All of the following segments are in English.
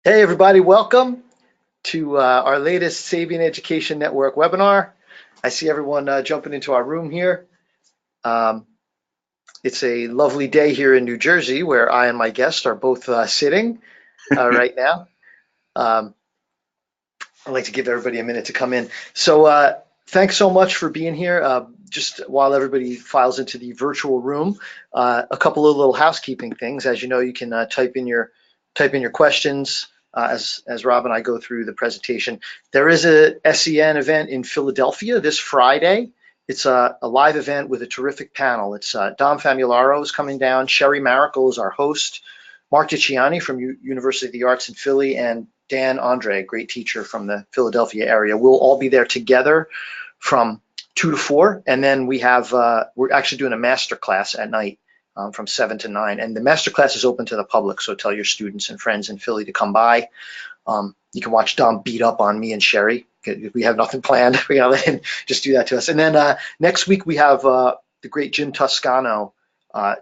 Hey everybody, welcome to our latest Sabian Education Network webinar. I see everyone jumping into our room here. Um, it's a lovely day here in New Jersey where I and my guest are both sitting right now. Um, I'd like to give everybody a minute to come in. So thanks so much for being here. Just while everybody files into the virtual room, a couple of little housekeeping things. As you know, you can type in your questions as Rob and I go through the presentation. There is a SEN event in Philadelphia this Friday. It's a live event with a terrific panel. It's Dom Famularo is coming down. Sherry Maracle is our host. Mark Dicciani from University of the Arts in Philly, and Dan Andre, a great teacher from the Philadelphia area. We'll all be there together from 2 to 4, and then we're actually doing a master class at night from 7 to 9, and the master class is open to the public, so tell your students and friends in Philly to come by. You can watch Dom beat up on me and Sherry. We have nothing planned. We gotta let him just do that to us. And then next week we have the great Jim Toscano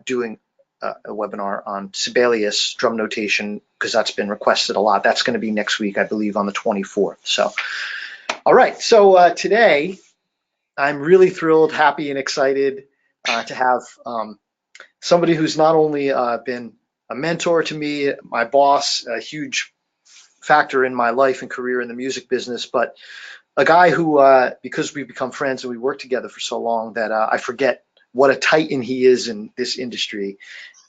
doing a webinar on Sibelius drum notation because that's been requested a lot. That's going to be next week, I believe, on the 24th. So, all right. So today I'm really thrilled, happy, and excited to have somebody who's not only been a mentor to me, my boss, a huge factor in my life and career in the music business, but a guy who, because we've become friends and we worked together for so long, that I forget what a titan he is in this industry.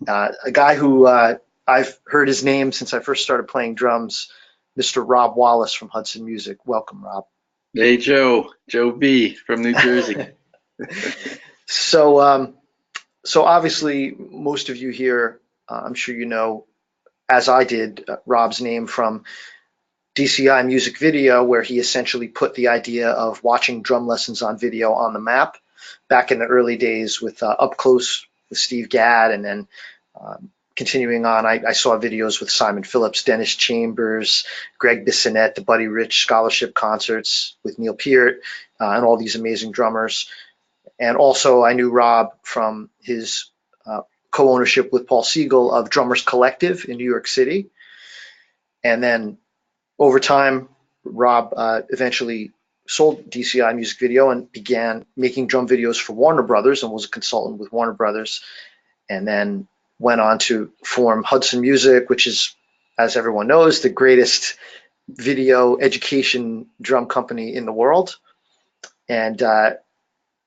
A guy who I've heard his name since I first started playing drums, Mr. Rob Wallis from Hudson Music. Welcome, Rob. Hey Joe B from New Jersey. So, um, so obviously, most of you here, I'm sure you know, as I did, Rob's name from DCI Music Video, where he essentially put the idea of watching drum lessons on video on the map back in the early days with Up Close with Steve Gadd, and then continuing on, I saw videos with Simon Phillips, Dennis Chambers, Greg Bissonette, the Buddy Rich Scholarship Concerts with Neil Peart, and all these amazing drummers. And also, I knew Rob from his co-ownership with Paul Siegel of Drummers Collective in New York City. And then over time, Rob eventually sold DCI Music Video and began making drum videos for Warner Brothers and was a consultant with Warner Brothers. And then went on to form Hudson Music, which is, as everyone knows, the greatest video education drum company in the world. And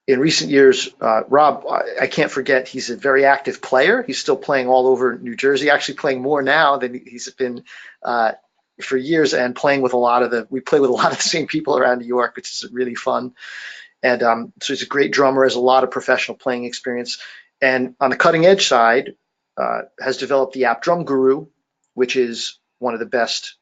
in recent years, Rob, I can't forget, he's a very active player. He's still playing all over New Jersey, actually playing more now than he's been for years, and playing with we play with a lot of the same people around New York, which is really fun. And so he's a great drummer, has a lot of professional playing experience. And on the cutting edge side, has developed the app Drum Guru, which is one of the best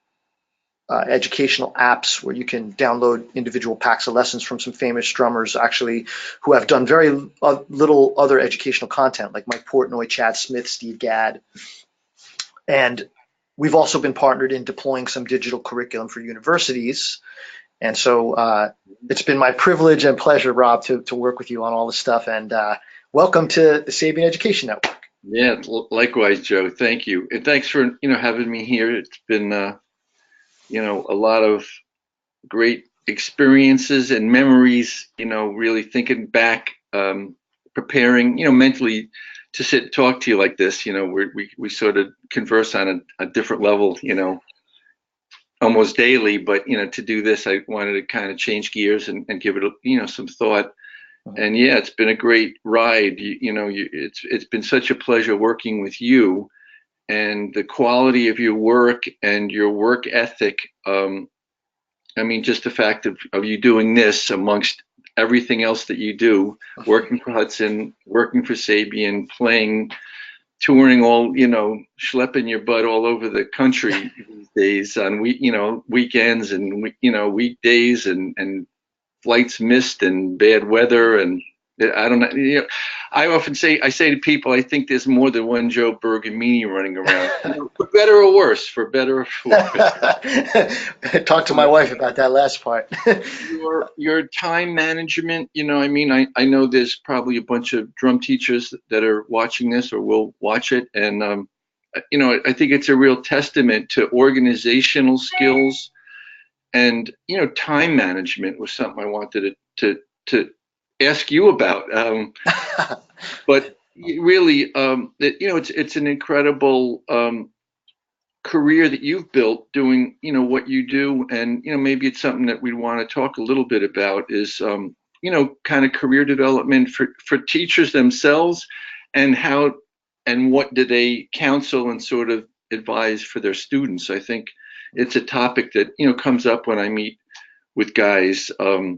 educational apps where you can download individual packs of lessons from some famous drummers, actually, who have done very little other educational content, like Mike Portnoy, Chad Smith, Steve Gadd. And we've also been partnered in deploying some digital curriculum for universities. And so it's been my privilege and pleasure, Rob, to work with you on all this stuff. And welcome to the Sabian Education Network. Yeah, likewise, Joe. Thank you, and thanks for having me here. It's been a lot of great experiences and memories. Really thinking back, preparing, mentally to sit and talk to you like this. We sort of converse on a different level. Almost daily, but to do this, I wanted to kind of change gears and give it some thought. And yeah, it's been a great ride. It's been such a pleasure working with you, and the quality of your work and your work ethic. I mean, just the fact of you doing this amongst everything else that you do, working for Hudson, working for Sabian, playing, touring all, schlepping your butt all over the country these days on weekends and weekdays and flights missed and bad weather, and I don't know. I say to people, I think there's more than one Joe Bergamini running around, for better or worse, for better or for worse. Talk to my wife about that last part. Your time management, I mean, I know there's probably a bunch of drum teachers that are watching this or will watch it, and I think it's a real testament to organizational skills, and time management was something I wanted to ask you about. But really, it's an incredible career that you've built doing what you do, and maybe it's something that we want to talk a little bit about is kind of career development for teachers themselves, and how and what do they counsel and sort of advise for their students. I think it's a topic that comes up when I meet with guys. A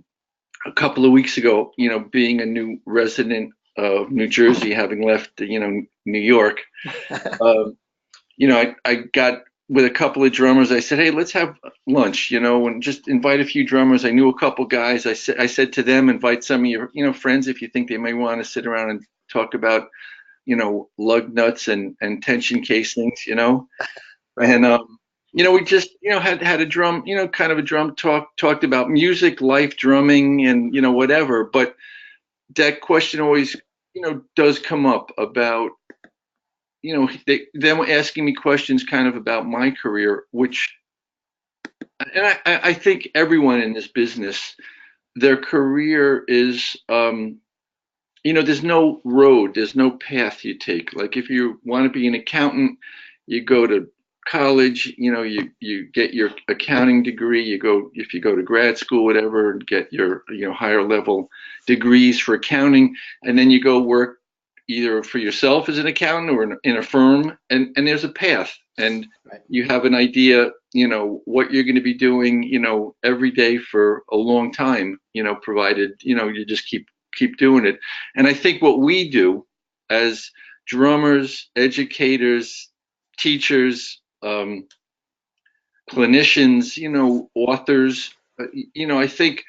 couple of weeks ago, being a new resident of New Jersey, having left New York, I got with a couple of drummers. I said, hey, let's have lunch, and just invite a few drummers. I knew a couple guys. I said to them, invite some of your, friends if you think they may want to sit around and talk about, lug nuts and tension casings, Right. and we just, had a drum, kind of a drum talked about music, life, drumming, and whatever. But that question always, does come up about them asking me questions kind of about my career, which, and I think everyone in this business, their career is, there's no road, there's no path you take. Like if you want to be an accountant, you go to college, you get your accounting degree, if you go to grad school, whatever, and get your, higher level degrees for accounting, and then you go work either for yourself as an accountant or in a firm, and there's a path, and Right. you have an idea, what you're going to be doing, every day for a long time, provided, you just keep doing it. And I think what we do as drummers, educators, teachers, clinicians, authors, I think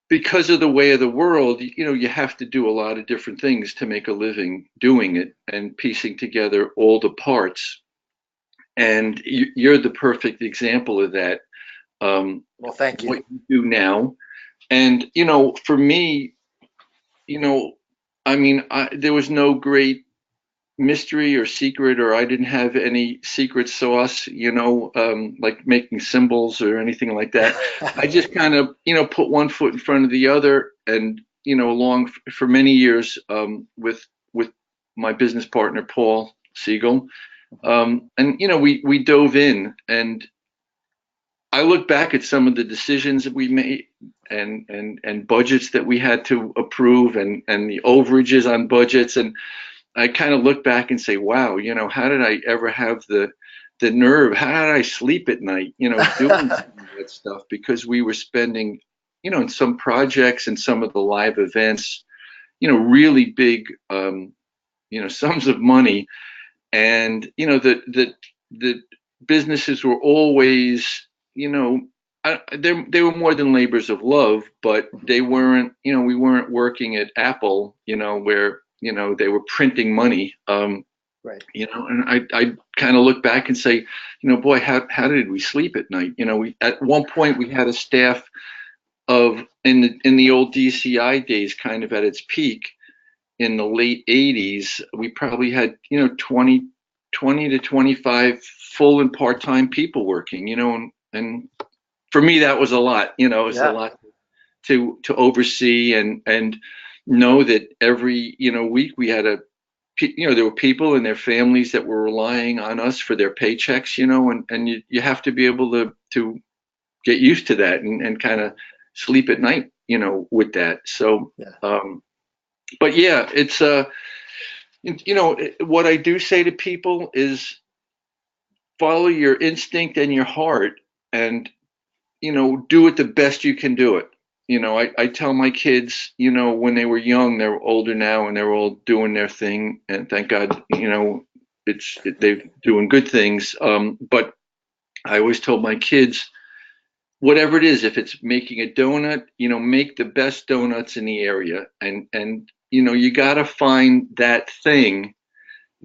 because of the way of the world, you have to do a lot of different things to make a living doing it and piecing together all the parts. And you're the perfect example of that. Well, thank you. What you do now. And, for me, I mean, there was no great mystery or secret, or I didn't have any secret sauce, like making symbols or anything like that. I just kind of, put one foot in front of the other, and, along for many years, with my business partner, Paul Siegel. And, we dove in, and I look back at some of the decisions that we made, and budgets that we had to approve, and the overages on budgets. And I kind of look back and say, wow, how did I ever have the nerve? How did I sleep at night, doing some of that stuff? Because we were spending, in some projects and some of the live events, really big, sums of money. And, the businesses were always, they were more than labors of love, but they weren't, we weren't working at Apple, where, they were printing money. Right. And I kind of look back and say, boy, how did we sleep at night? We at one point we had a staff of in the old DCI days, kind of at its peak in the late 80s, we probably had 20 to 25 full and part-time people working, and for me that was a lot. It was a lot to oversee, and know that every week we had there were people and their families that were relying on us for their paychecks, and you have to be able to get used to that, and kind of sleep at night, with that. So, Yeah. but yeah, it's what I do say to people is follow your instinct and your heart, and do it the best you can do it. I tell my kids, when they were young, they're older now and they're all doing their thing, and thank God, they're doing good things. But I always told my kids, whatever it is, if it's making a donut, make the best donuts in the area, and you got to find that thing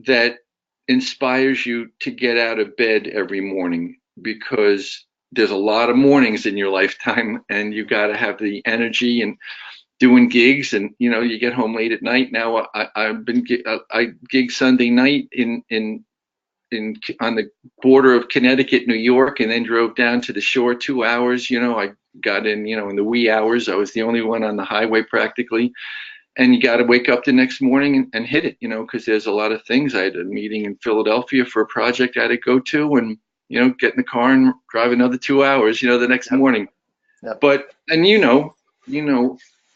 that inspires you to get out of bed every morning, because there's a lot of mornings in your lifetime, and you got to have the energy, and doing gigs, and you get home late at night. Now I gig Sunday night in on the border of Connecticut, New York, and then drove down to the shore 2 hours. I got in, in the wee hours. I was the only one on the highway practically. And you got to wake up the next morning and hit it, because there's a lot of things. I had a meeting in Philadelphia for a project I had to go to, and, get in the car and drive another 2 hours, the next morning. Yep. But, and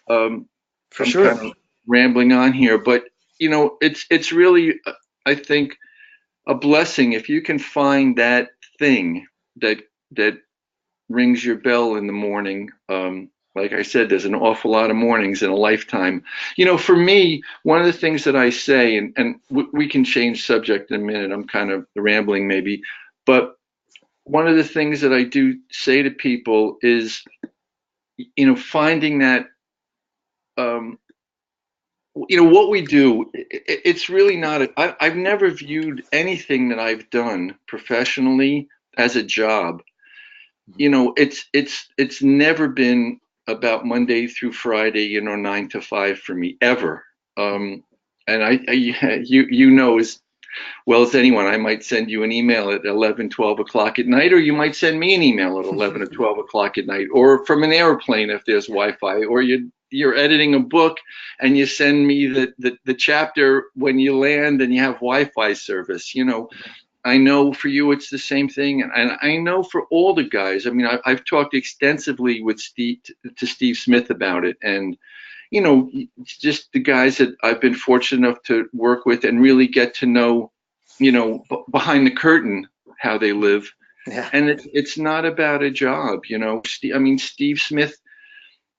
For I'm sure. kind of rambling on here, but, it's really, I think, a blessing if you can find that thing that rings your bell in the morning. Like I said, there's an awful lot of mornings in a lifetime. For me, one of the things that I say, and we can change subject in a minute. I'm kind of rambling maybe, but one of the things that I do say to people is, finding that, what we do, it's really not, I've never viewed anything that I've done professionally as a job. It's never been about Monday through Friday, 9 to 5 for me ever. And you as well as anyone, I might send you an email at 11, 12 o'clock at night, or you might send me an email at 11 or 12 o'clock at night, or from an airplane if there's Wi-Fi, or you're editing a book and you send me the chapter when you land and you have Wi-Fi service. I know for you it's the same thing, and I know for all the guys. I mean, I've talked extensively with Steve Smith about it, and just the guys that I've been fortunate enough to work with and really get to know, behind the curtain how they live. Yeah. And it's not about a job. Steve Smith,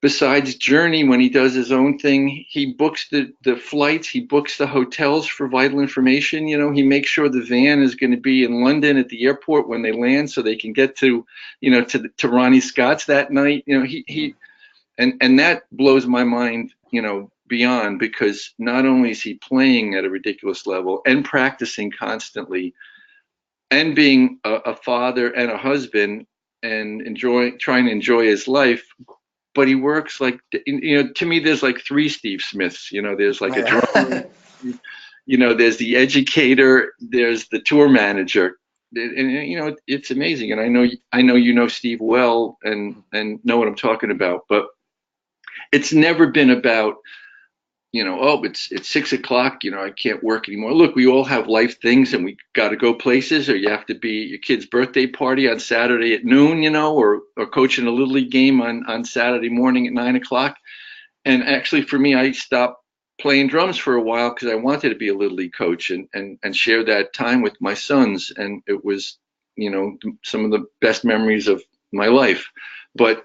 besides Journey, when he does his own thing, he books the flights, he books the hotels for vital information. He makes sure the van is going to be in London at the airport when they land, so they can get to Ronnie Scott's that night. And that blows my mind, beyond, because not only is he playing at a ridiculous level and practicing constantly and being a father and a husband and trying to enjoy his life, but he works like, to me, there's like three Steve Smiths. There's like a drummer, there's the educator, there's the tour manager, and it's amazing. And I know Steve well and know what I'm talking about, but it's never been about, oh, it's 6 o'clock, I can't work anymore. Look, we all have life things and we got to go places, or you have to be at your kid's birthday party on Saturday at noon, or coaching a Little League game on Saturday morning at 9 o'clock. And actually for me, I stopped playing drums for a while because I wanted to be a Little League coach and share that time with my sons. And it was, some of the best memories of my life. But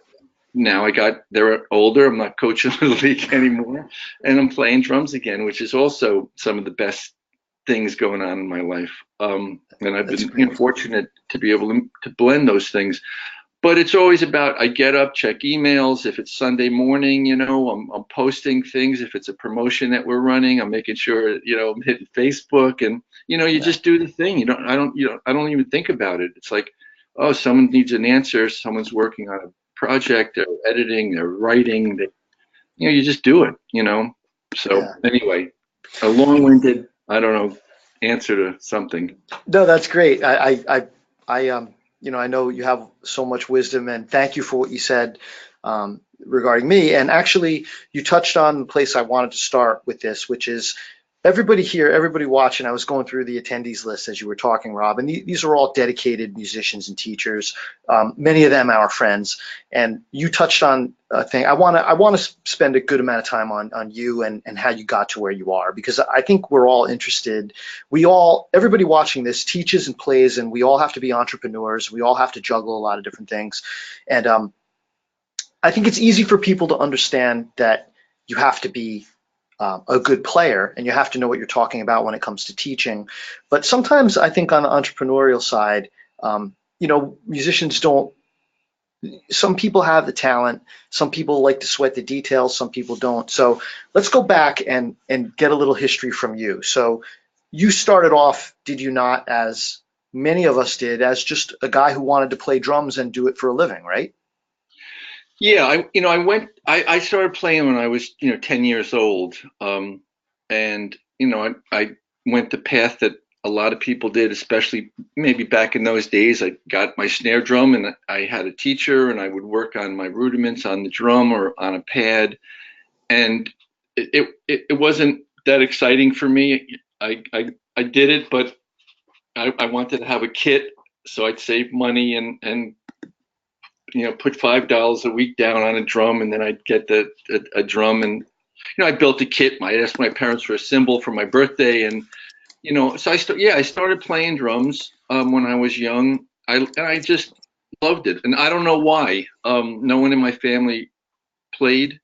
now they're older. I'm not coaching the league anymore, and I'm playing drums again, which is also some of the best things going on in my life. And I've been fortunate to be able to blend those things. But it's always about, I get up, check emails. If it's Sunday morning, I'm posting things. If it's a promotion that we're running, I'm making sure, I'm hitting Facebook, and you just do the thing. I don't even think about it. It's like, oh, someone needs an answer. Someone's working on a project, they're editing, they're writing, you just do it, So anyway, a long-winded, I don't know, answer to something. No, that's great. I know you have so much wisdom, and thank you for what you said regarding me. And actually, you touched on the place I wanted to start with this, which is everybody here, everybody watching. I was going through the attendees list as you were talking, Rob, and these are all dedicated musicians and teachers. Many of them are friends, and you touched on a thing. I want to spend a good amount of time on you and how you got to where you are, because I think we're all interested. Everybody watching this teaches and plays, and we all have to be entrepreneurs. We all have to juggle a lot of different things, and I think it's easy for people to understand that you have to be a good player and you have to know what you're talking about when it comes to teaching. But sometimes I think on the entrepreneurial side, musicians don't. Some people have the talent. Some people like to sweat the details. Some people don't. So let's go back and get a little history from you. So you started off, did you not, as many of us did, as just a guy who wanted to play drums and do it for a living, right? Yeah, I started playing when I was, 10 years old. And, I went the path that a lot of people did, especially maybe back in those days. I got my snare drum and I had a teacher, and I would work on my rudiments on the drum or on a pad. And it wasn't that exciting for me. I did it, but I wanted to have a kit, so I'd save money and put $5 a week down on a drum, and then I'd get a drum, and I built a kit. I asked my parents for a cymbal for my birthday, and so I started playing drums when I was young. I just loved it, and I don't know why. No one in my family played.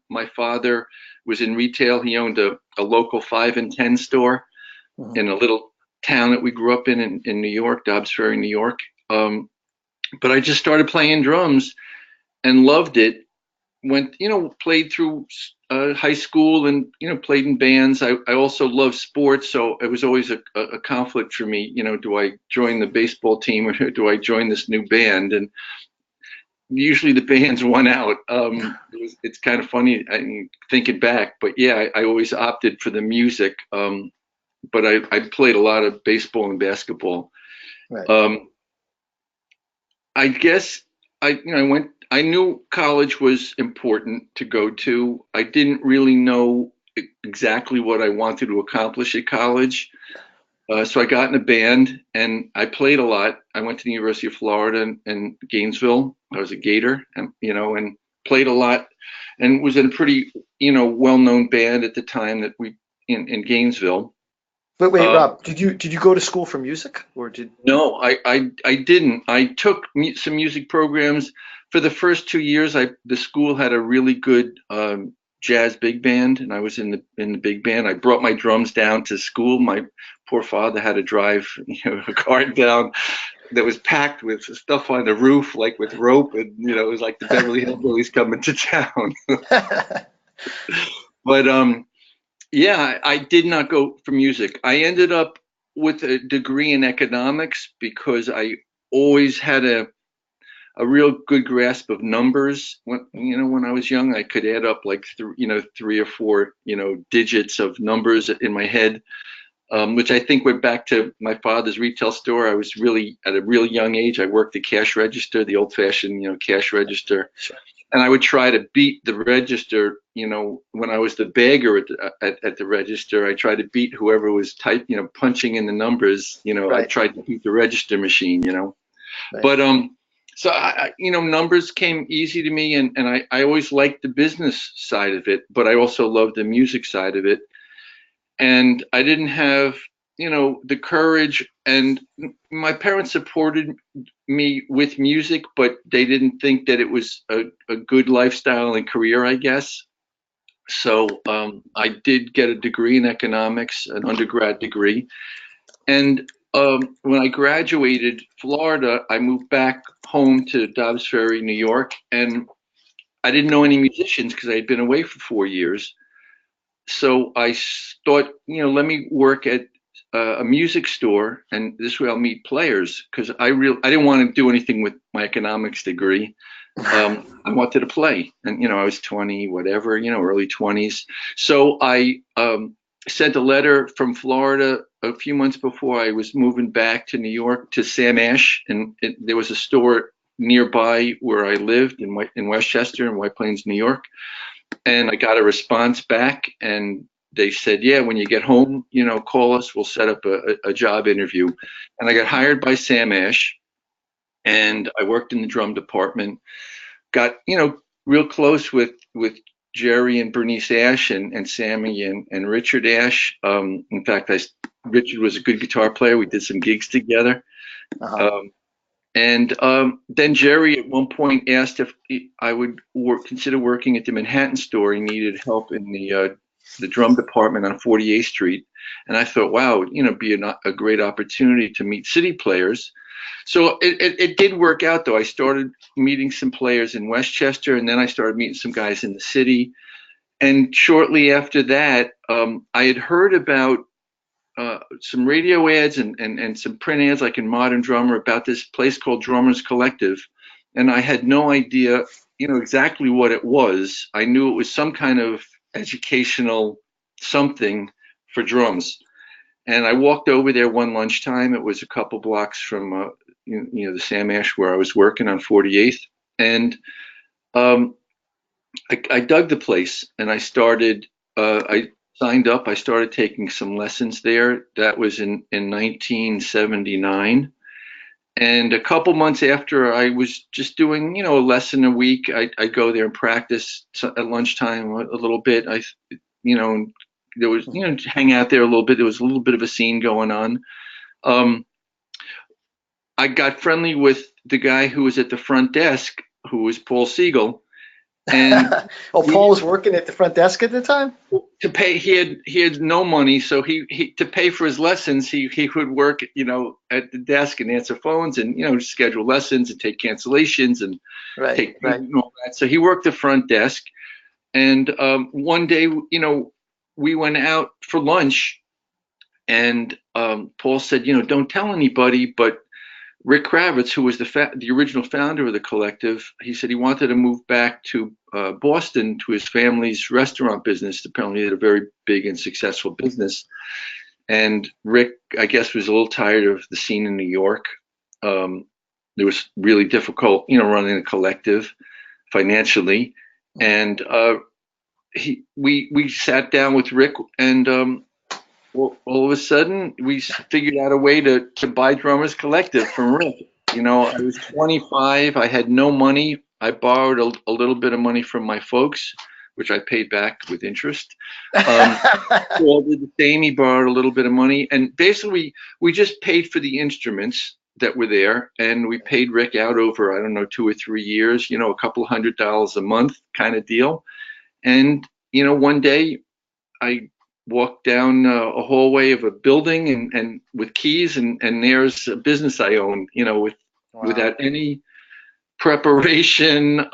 My father was in retail. He owned a local 5 and 10 store Mhm. in a little town that we grew up in New York, Dobbs Ferry, New York. But I just started playing drums and loved it. Played through high school and, played in bands. I also love sports, so it was always a conflict for me. Do I join the baseball team or do I join this new band? And usually the bands won out. It's kind of funny thinking back, but yeah, I always opted for the music. But I played a lot of baseball and basketball. Right. Um, I guess I knew college was important to go to. I didn't really know exactly what I wanted to accomplish at college. So I got in a band and I played a lot. I went to the University of Florida in Gainesville. I was a Gator, and played a lot, and was in a pretty, well-known band at the time that we in Gainesville. Wait, Um, Rob, did you go to school for music, or did? No, I didn't. I took some music programs for the first 2 years. The school had a really good jazz big band, and I was in the big band. I brought my drums down to school. My poor father had to drive a car down that was packed with stuff on the roof, like with rope, and it was like the Beverly Hillbillies coming to town. But yeah, I did not go for music. I ended up with a degree in economics because I always had a real good grasp of numbers. When I was young, I could add up like 3 or 4 digits of numbers in my head, which I think went back to my father's retail store. I was really at a real young age. I worked the cash register, the old-fashioned cash register, Sure. and I would try to beat the register. When I was the bagger at the register, I tried to beat whoever was punching in the numbers. I Right. tried to beat the register machine. Right. But so numbers came easy to me, and I always liked the business side of it, but I also loved the music side of it. And I didn't have, the courage, and my parents supported me with music, but they didn't think that it was a good lifestyle and career, I guess. So I did get a degree in economics, an undergrad degree. And when I graduated Florida, I moved back home to Dobbs Ferry, New York, and I didn't know any musicians because I had been away for 4 years. So I thought, let me work at a music store, and this way I'll meet players because I didn't want to do anything with my economics degree. I wanted to play, and I was 20, whatever, early 20s. So I sent a letter from Florida a few months before I was moving back to New York to Sam Ash, and there was a store nearby where I lived in Westchester in White Plains, New York. And I got a response back, and they said, yeah, when you get home, call us. We'll set up a job interview. And I got hired by Sam Ash, and I worked in the drum department. Got real close with Jerry and Bernice Ash and Sammy and Richard Ash. In fact, Richard was a good guitar player. We did some gigs together. Uh-huh. Um, and then Jerry at one point asked if I would consider working at the Manhattan store. He needed help in the drum department on 48th Street. And I thought, wow, be a great opportunity to meet city players. So it did work out, though. I started meeting some players in Westchester, and then I started meeting some guys in the city. And shortly after that, I had heard about some radio ads and some print ads, like in Modern Drummer, about this place called Drummers Collective. And I had no idea, exactly what it was. I knew it was some kind of educational something for drums. And I walked over there one lunchtime. It was a couple blocks from the Sam Ash where I was working on 48th. And um, I dug the place, and I signed up. I started taking some lessons there. That was in 1979. And a couple months after, I was just doing, a lesson a week. I go there and practice at lunchtime a little bit. You know, there was, hang out there a little bit. There was a little bit of a scene going on. Um, I got friendly with the guy who was at the front desk, who was Paul Siegel, and Oh, Paul we was working at the front desk at the time? to pay he had no money, so he to pay for his lessons he would work at the desk and answer phones and schedule lessons and take cancellations and Right, take right. payment and all that. So he worked the front desk, and one day we went out for lunch, and Paul said, don't tell anybody, but Rick Kravitz, who was the original founder of the collective, he said he wanted to move back to Boston to his family's restaurant business. Apparently, he had a very big and successful business. And Rick, I guess, was a little tired of the scene in New York. It was really difficult, running a collective financially. And we sat down with Rick, and well, all of a sudden, we figured out a way to buy Drummers Collective from Rick. I was 25. I had no money. I borrowed a little bit of money from my folks, which I paid back with interest. Paul did the same. He borrowed a little bit of money. And basically, we just paid for the instruments that were there. And we paid Rick out over, I don't know, 2 or 3 years, a couple $100 a month kind of deal. And, one day I walked down a hallway of a building and with keys, and there's a business I own, Wow. without any preparation,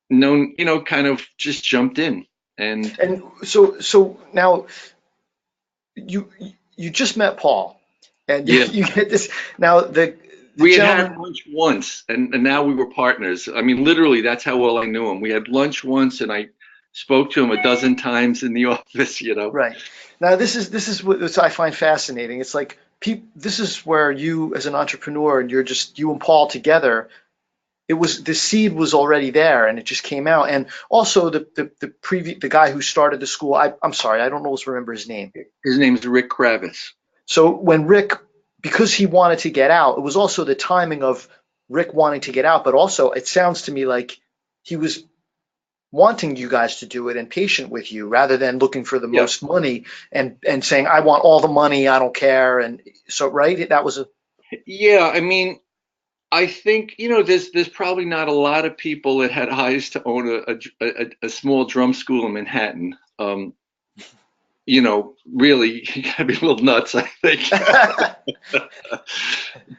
known, kind of just jumped in. And And so now you you just met Paul, and yeah, you get this now the we had had gentleman. lunch once, and now we were partners. I mean, literally, that's how well I knew him. We had lunch once, and I spoke to him a dozen times in the office. Right. Now this is what I find fascinating. It's like this is where you as an entrepreneur and you and Paul together, the seed was already there and it just came out. And also the guy who started the school, I'm sorry, I don't always remember his name. His name is Rick Kravitz. So when Rick, because he wanted to get out, it was also the timing of Rick wanting to get out, but also it sounds to me like he was wanting you guys to do it and patient with you rather than looking for the Yep. most money and saying, I want all the money, I don't care. And so, right, that was a Yeah, I mean, I think there's probably not a lot of people that had eyes to own a small drum school in Manhattan. Really, you gotta be a little nuts, I think.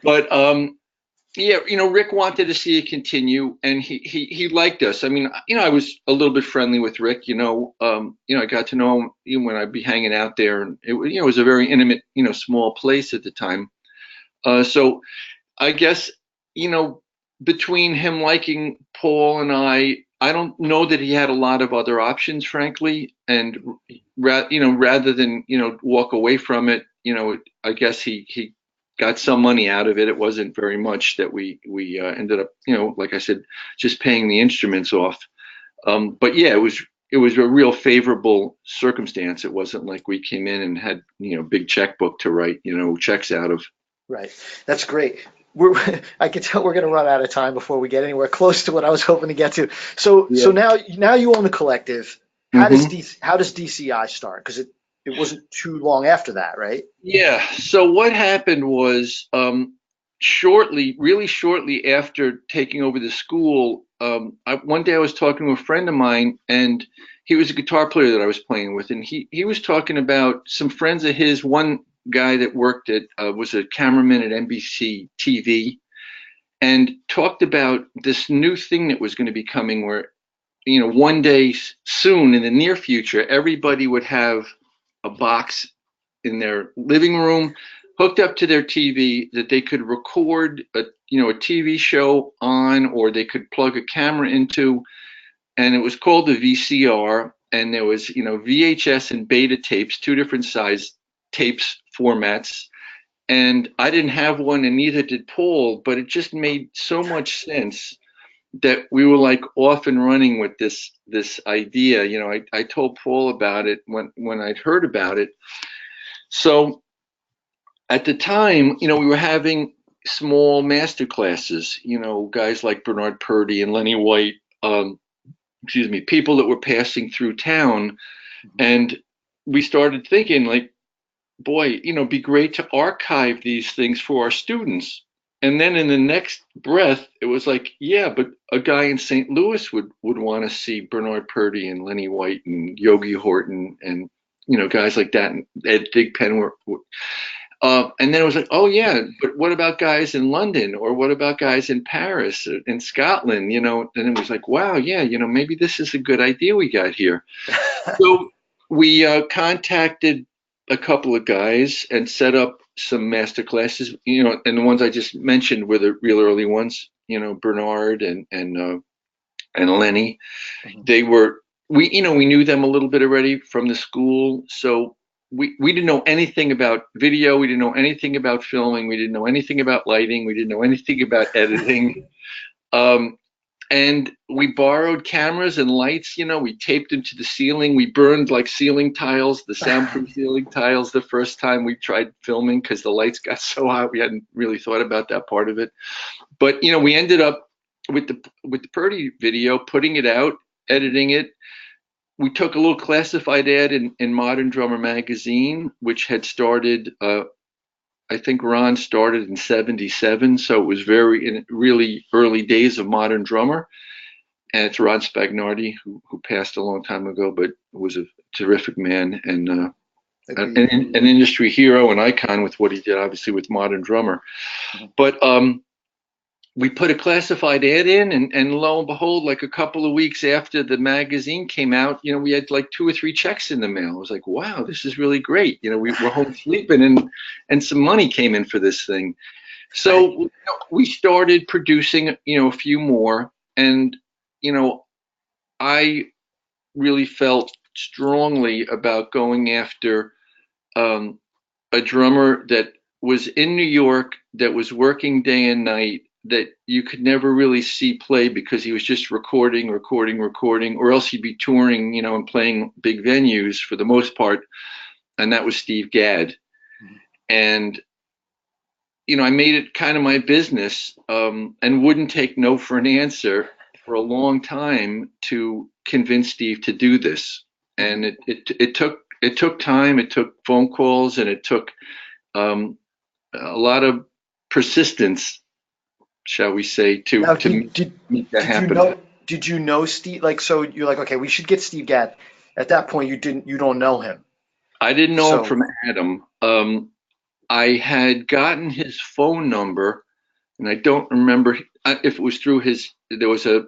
But yeah, Rick wanted to see it continue, and he liked us. I mean, I was a little bit friendly with Rick. I got to know him even when I'd be hanging out there, and it was a very intimate, small place at the time. So I guess, you know, between him liking Paul and I don't know that he had a lot of other options, frankly. And rather than walk away from it, I guess he got some money out of it. It wasn't very much that we ended up, like I said, just paying the instruments off. But yeah, it was a real favorable circumstance. It wasn't like we came in and had big checkbook to write checks out of. right. That's great. I can tell we're going to run out of time before we get anywhere close to what I was hoping to get to. So Yeah. now you own a collective. hmm How does DCI start? Because it wasn't too long after that, right? Yeah. So what happened was, really shortly after taking over the school, one day I was talking to a friend of mine, and he was a guitar player that I was playing with, and he was talking about some friends of his. One guy that worked at was a cameraman at NBC TV, and talked about this new thing that was going to be coming, where one day soon in the near future, everybody would have a box in their living room hooked up to their TV that they could record a TV show on, or they could plug a camera into, and it was called the VCR. And there was VHS and beta tapes, two different size tapes formats. And I didn't have one, and neither did Paul, but it just made so much sense that we were like off and running with this idea. I told Paul about it when I'd heard about it. So at the time, we were having small master classes, guys like Bernard Purdy and Lenny White, people that were passing through town. And we started thinking, like, boy, it'd be great to archive these things for our students. And then in the next breath, it was like, yeah, but a guy in St. Louis would want to see Bernard Purdy and Lenny White and Yogi Horton and, guys like that. And Ed Thigpen and then it was like, oh yeah, but what about guys in London, or what about guys in Paris, or in Scotland? And it was like, wow, yeah, maybe this is a good idea we got here. So we contacted a couple of guys and set up some master classes, and the ones I just mentioned were the real early ones, Bernard and Lenny. They were, we knew them a little bit already from the school, so we didn't know anything about video, we didn't know anything about filming, we didn't know anything about lighting, we didn't know anything about editing. And we borrowed cameras and lights, we taped them to the ceiling. We burned like ceiling tiles, the soundproof ceiling tiles, the first time we tried filming, because the lights got so hot. We hadn't really thought about that part of it. But, we ended up with the Purdy video, putting it out, editing it. We took a little classified ad in Modern Drummer magazine, which had started, I think Ron started in '77, so it was in really early days of Modern Drummer. And it's Ron Spagnardi, who passed a long time ago, but was a terrific man and an industry hero and icon with what he did, obviously, with Modern Drummer. But we put a classified ad in, and lo and behold, like a couple of weeks after the magazine came out, we had like 2 or 3 checks in the mail. I was like, wow, this is really great. We were home sleeping, and some money came in for this thing. So we started producing, a few more, and, I really felt strongly about going after a drummer that was in New York, that was working day and night, that you could never really see play because he was just recording, or else he'd be touring, and playing big venues for the most part. And that was Steve Gadd. And, I made it kind of my business, and wouldn't take no for an answer for a long time to convince Steve to do this. And it took time, it took phone calls, and it took a lot of persistence, shall we say, to make that happen. Did you know Steve? Like, so you're like, okay, we should get Steve Gadd. At that point, you don't know him. I didn't know him from Adam. I had gotten his phone number, and I don't remember if it was through there was a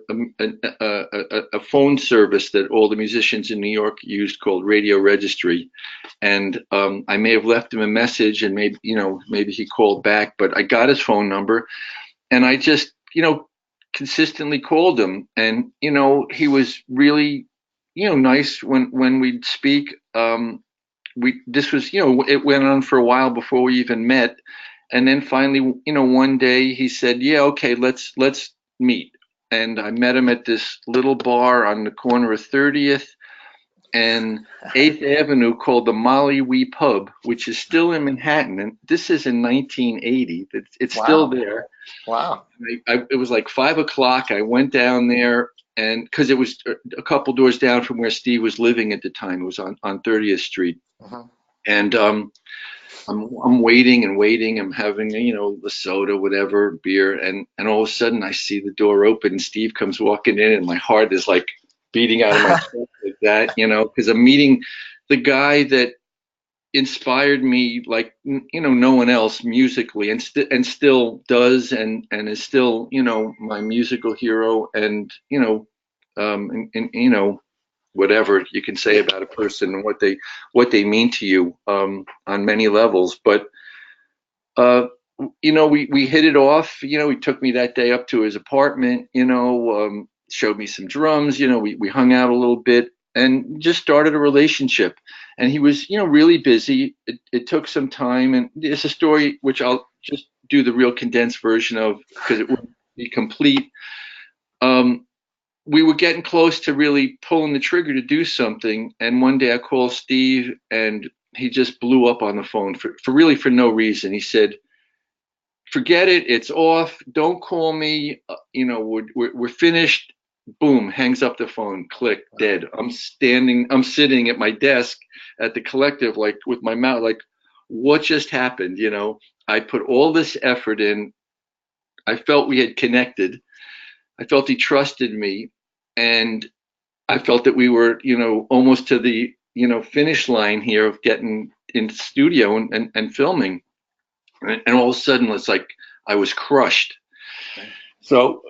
phone service that all the musicians in New York used called Radio Registry. And I may have left him a message, and maybe he called back, but I got his phone number, and I just, consistently called him. And, he was really, nice when we'd speak. This was, it went on for a while before we even met. And then finally, one day he said, yeah, okay, let's meet. And I met him at this little bar on the corner of 30th and 8th Avenue called the Molly Wee Pub, which is still in Manhattan. And this is in 1980. It's still there. Wow. It was like 5 o'clock. I went down there, and because it was a couple doors down from where Steve was living at the time. It was on 30th Street. And I'm waiting and waiting. I'm having, the soda, whatever, beer. And all of a sudden I see the door open and Steve comes walking in, and my heart is like beating out of my chest like that, because I'm meeting the guy that inspired me like, no one else musically, and still does, and is still, my musical hero, and, whatever you can say about a person and what they mean to you, on many levels. But we hit it off. He took me that day up to his apartment, showed me some drums. We hung out a little bit and just started a relationship. and he was, really busy. It took some time, and it's a story which I'll just do the real condensed version of because it wouldn't be complete. Um, we were getting close to really pulling the trigger to do something, and one day I called Steve, and he just blew up on the phone for no reason. He said, "Forget it, it's off. Don't call me. We're finished." Boom, hangs up the phone. Click, dead. I'm sitting at my desk at the collective, like with my mouth, like, what just happened? I put all this effort in. I felt we had connected. I felt he trusted me, and I felt that we were, almost to the, finish line here of getting into studio and filming. And all of a sudden, it's like I was crushed. Right. So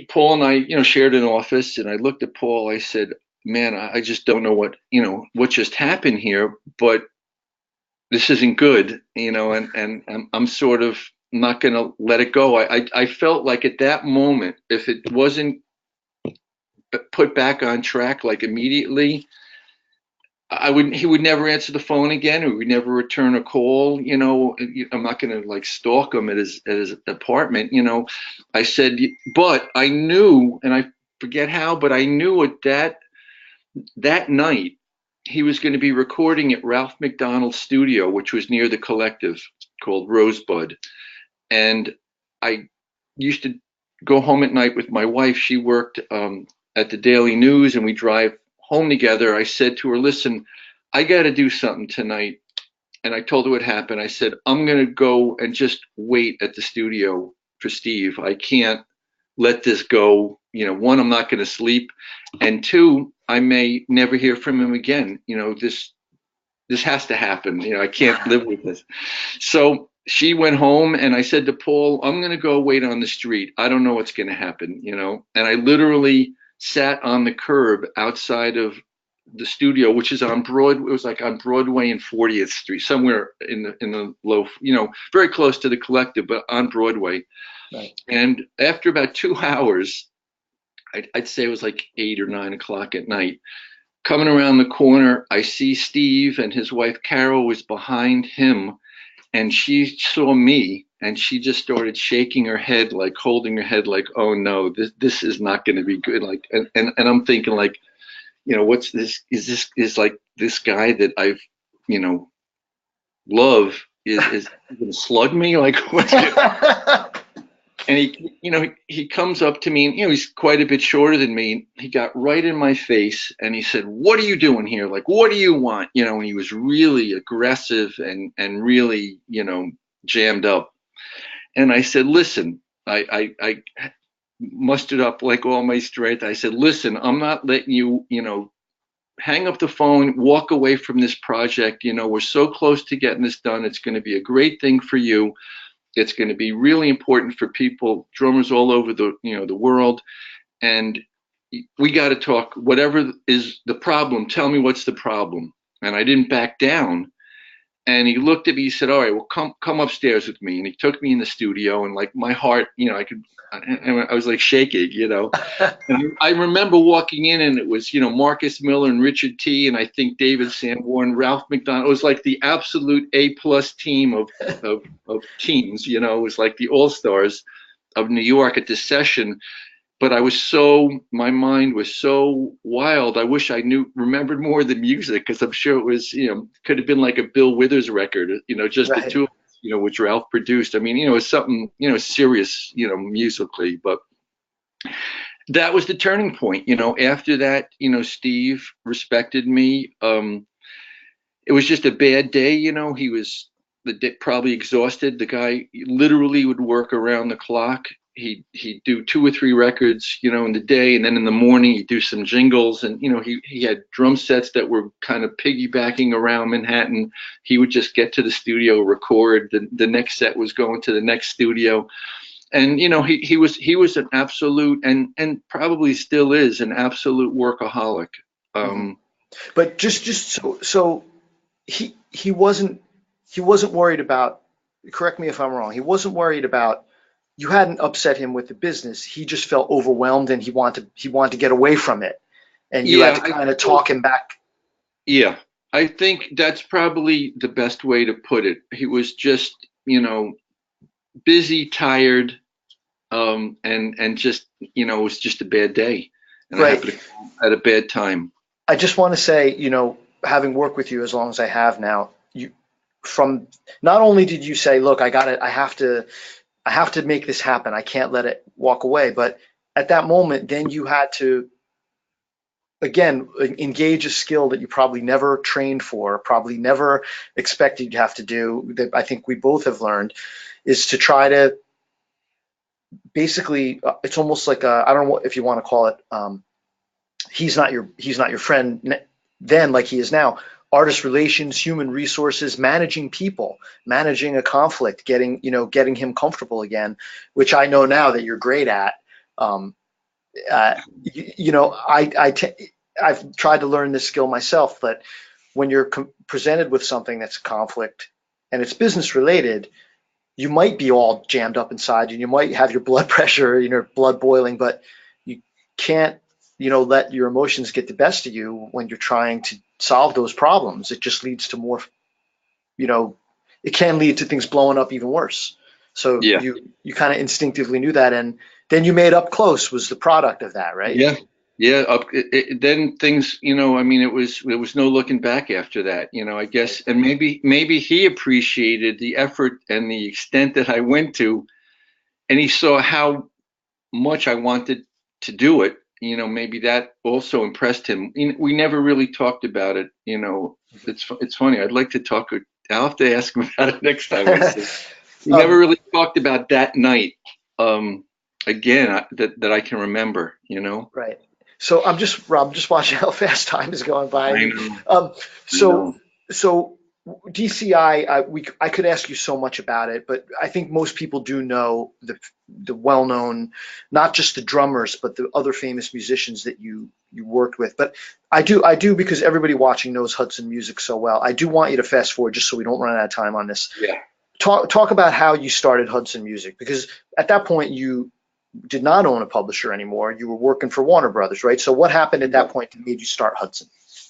Paul and I, shared an office, and I looked at Paul. I said, "Man, I just don't know what just happened here, but this isn't good, and I'm sort of not going to let it go." I felt like at that moment, if it wasn't put back on track, like immediately, he would never answer the phone again, or he would never return a call. I'm not going to like stalk him at his apartment. I said, but I knew, and I forget how, but I knew at that night he was going to be recording at Ralph McDonald's studio, which was near the collective called Rosebud. And I used to go home at night with my wife. She worked at the Daily News, and we drive home together. I said to her, "Listen, I got to do something tonight." And I told her what happened. I said, "I'm going to go and just wait at the studio for Steve. I can't let this go. One, I'm not going to sleep. And two, I may never hear from him again. This has to happen. I can't live with this." So she went home, and I said to Paul, "I'm going to go wait on the street. I don't know what's going to happen, And I literally sat on the curb outside of the studio, which is on Broadway. It was like on Broadway and 40th Street, somewhere in the low, very close to the collective, but on Broadway. Right. And after about 2 hours, I'd say it was like 8 or 9 o'clock at night, coming around the corner, I see Steve, and his wife Carol was behind him, and she saw me, and she just started shaking her head, like holding her head, like, "Oh no, this is not going to be good." Like, and I'm thinking, like, what's this? Is like this guy that I've, love is going to slug me? Like, what's And he comes up to me, and he's quite a bit shorter than me. He got right in my face, and he said, "What are you doing here? Like, what do you want?" And he was really aggressive and really, jammed up. And I said, "Listen," I mustered up like all my strength. I said, "Listen, I'm not letting you, hang up the phone, walk away from this project. We're so close to getting this done. It's going to be a great thing for you. It's going to be really important for people, drummers all over the world. And we got to talk. Whatever is the problem, tell me what's the problem." And I didn't back down. And he looked at me. He said, "All right, well, come upstairs with me." And he took me in the studio, and like my heart, I was like shaking, And I remember walking in, and it was, Marcus Miller and Richard T. and I think David Sanborn, Ralph McDonald. It was like the absolute A+ team of teams. It was like the all-stars of New York at this session. But my mind was so wild. I wish I remembered more of the music, because I'm sure it was, could have been like a Bill Withers record, just Right. the two of us, which Ralph produced. I mean, it was something, serious, musically. But that was the turning point. After that, Steve respected me. It was just a bad day. He was probably exhausted. The guy literally would work around the clock. He'd do 2 or 3 records, in the day, and then in the morning he'd do some jingles. And he had drum sets that were kind of piggybacking around Manhattan. He would just get to the studio, record. The next set was going to the next studio. And he was an absolute, and probably still is an absolute workaholic. Mhm. But just so he wasn't worried about, correct me if I'm wrong, he wasn't worried about, you hadn't upset him with the business. He just felt overwhelmed, and he wanted to get away from it, and you had Yeah, to kind of talk him back. yeah. I think that's probably the best way to put it. He was just, busy, tired, and just, it was just a bad day, and I Right. happened to come at a bad time. I just want to say, having worked with you as long as I have now, from not only did you say, look, I got it, I have to make this happen. I can't let it walk away. But at that moment, then you had to, again, engage a skill that you probably never trained for, probably never expected you'd have to do, that I think we both have learned, is to try to basically, it's almost like I don't know if you want to call it, he's not your friend then like he is now. Artist relations, human resources, managing people, managing a conflict, getting him comfortable again, which I know now that you're great at. Um, you know, I've tried to learn this skill myself, but when you're presented with something that's a conflict and it's business related, you might be all jammed up inside and you might have your blood pressure, blood boiling, but you can't, let your emotions get the best of you when you're trying to solve those problems. It just leads to more, you know, it can lead to things blowing up even worse. So Yeah. you kind of instinctively knew that, and then you made Up Close was the product of that, right? Yeah, yeah. Then things, I mean, it was no looking back after that, I Right. guess, and maybe he appreciated the effort and the extent that I went to, and he saw how much I wanted to do it. Maybe that also impressed him. We never really talked about it. It's funny. I'd like to talk. I'll have to ask him about it next time we see. We never um, really talked about that night. Um, again, that I can remember. right. So Rob, just watching how fast time is going by. I know. Um, I so, know. so DCI, I could ask you so much about it, but I think most people do know the well-known, not just the drummers, but the other famous musicians that you worked with. But I do because everybody watching knows Hudson music so well. I do want you to fast forward just so we don't run out of time on this. Yeah. Talk about how you started Hudson Music, because at that point you did not own a publisher anymore. You were working for Warner Brothers, right? So what happened at that point that made you start Hudson?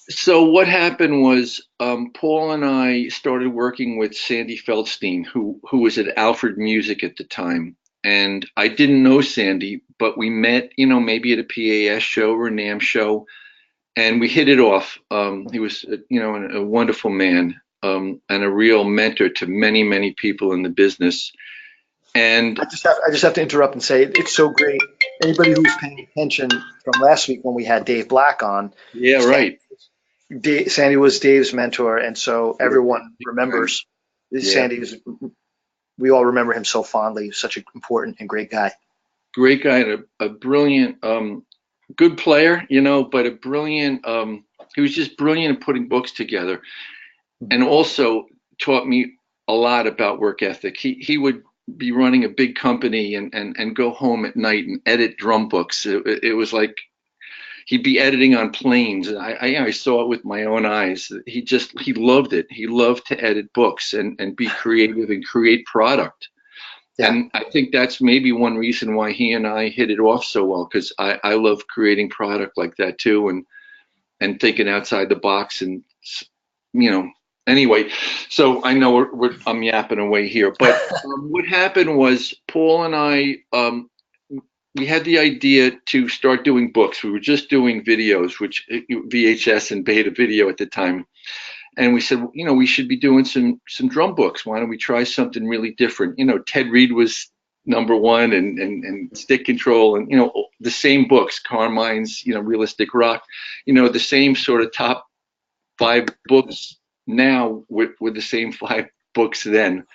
So what happened was, Paul and I started working with Sandy Feldstein, who was at Alfred Music at the time. And I didn't know Sandy, but we met, maybe at a PAS show or a NAMM show, and we hit it off. He was, a wonderful man, and a real mentor to many, many people in the business. And I just have to interrupt and say it's so great. Anybody who's paying attention from last week when we had Dave Black on, yeah, Sandy, right. Sandy was Dave's mentor, and so everyone Big time. remembers Yeah. Sandy. We all remember him so fondly. Such an important and great guy. Great guy and a brilliant, good player, but a brilliant, he was just brilliant at putting books together, and also taught me a lot about work ethic. He would be running a big company and go home at night and edit drum books. It was like he'd be editing on planes. I saw it with my own eyes. He loved it. He loved to edit books and be creative and create product. Yeah. And I think that's maybe one reason why he and I hit it off so well, because I love creating product like that too, and thinking outside the box, and you know anyway. So I know I'm yapping away here, but what happened was Paul and I, we had the idea to start doing books. We were just doing videos, which VHS and beta video at the time, and we said, we should be doing some drum books. Why don't we try something really different? Ted Reed was number one, and Stick Control, and the same books, Carmine's, Realistic Rock, the same sort of top five books now with the same five books then.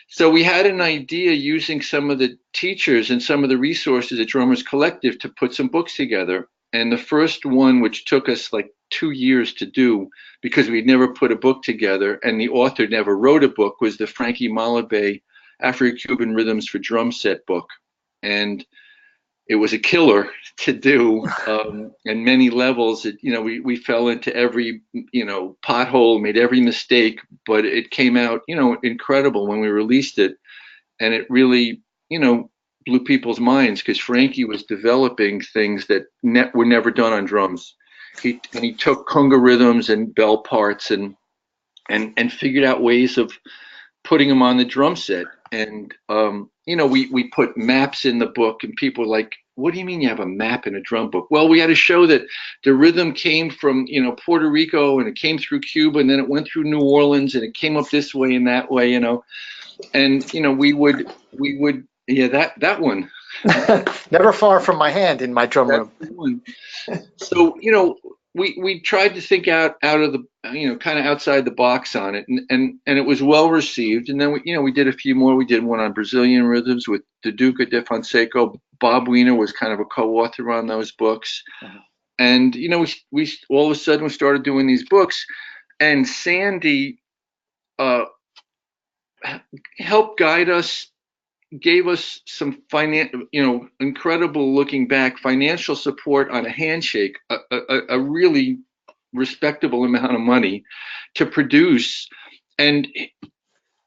So we had an idea using some of the teachers and some of the resources at Drummers Collective to put some books together. And the first one, which took us like 2 years to do because we'd never put a book together and the author never wrote a book, was the Frankie Malabé Afro-Cuban Rhythms for Drum Set book. And it was a killer to do, in many levels. We fell into every, pothole, made every mistake, but it came out, incredible when we released it. And it really, blew people's minds because Frankie was developing things that were never done on drums. he took conga rhythms and bell parts and figured out ways of putting them on the drum set. And we put maps in the book, and people were like, "What do you mean you have a map in a drum book?" Well, we had to show that the rhythm came from Puerto Rico, and it came through Cuba, and then it went through New Orleans, and it came up this way and that way, And we would yeah, that one. Never far from my hand in my drum That's room. the one. So, we tried to think out of the kind of outside the box on it, and it was well received. And then we did a few more. We did one on Brazilian rhythms with Duduca de Fonseca. Bob Weiner was kind of a co-author on those books. Mhm. And we all of a sudden we started doing these books, and Sandy helped guide us, gave us some incredible, looking back, financial support on a handshake, a really respectable amount of money to produce. And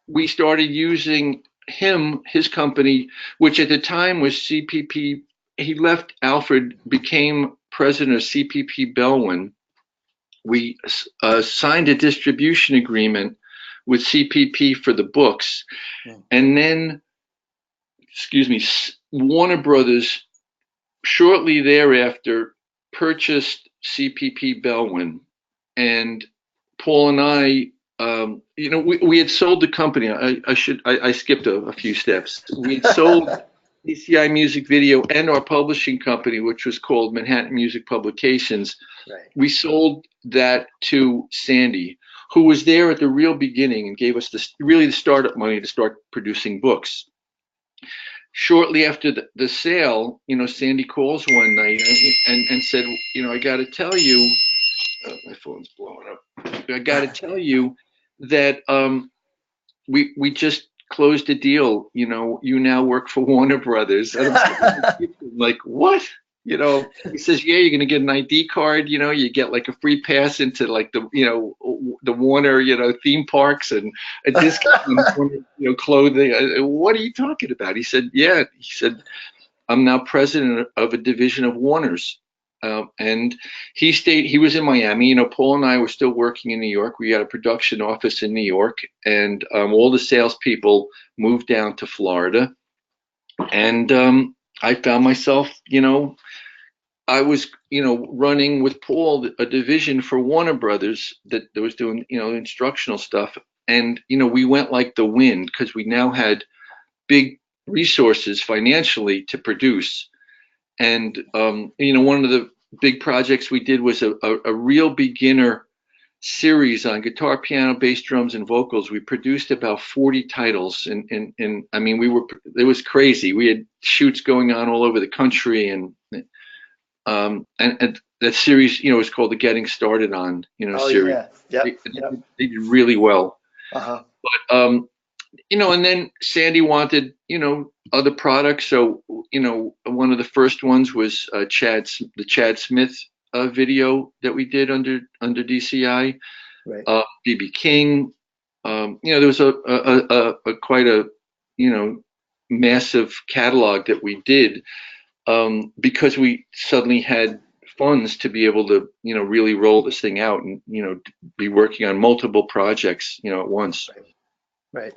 we started using his company, which at the time was CPP. He left Alfred, became president of CPP Bellwin. We signed a distribution agreement with CPP for the books. And then, excuse me, Warner Brothers shortly thereafter purchased CPP Bellwin, and Paul and I, we had sold the company. I skipped a few steps. We had sold DCI Music Video and our publishing company, which was called Manhattan Music Publications. Right. We sold that to Sandy, who was there at the real beginning and gave us the startup money to start producing books. Shortly after the sale, Sandy calls one night and said, I got to tell you, my phone's blowing up. I got to tell you that we just closed a deal. You now work for Warner Brothers. And I'm like, what? He says, yeah, you're going to get an ID card. You get like a free pass into like the Warner, theme parks, and a discount on clothing. What are you talking about? He said, yeah. He said, I'm now president of a division of Warner's. And he was in Miami. Paul and I were still working in New York. We had a production office in New York, and all the salespeople moved down to Florida. And I found myself, I was, running with Paul a division for Warner Brothers that was doing, instructional stuff. And, we went like the wind because we now had big resources financially to produce. And, one of the big projects we did was a real beginner series on guitar, piano, bass, drums, and vocals. We produced about 40 titles. And I mean, it was crazy. We had shoots going on all over the country. And that series, was called the Getting Started On, series. Yeah. Yep. They did really well. Uh-huh. But, and then Sandy wanted, other products. So, one of the first ones was the Chad Smith video that we did under DCI. Right. BB King. There was a quite a, massive catalog that we did because we suddenly had funds to be able to, really roll this thing out and, be working on multiple projects, at once. Right.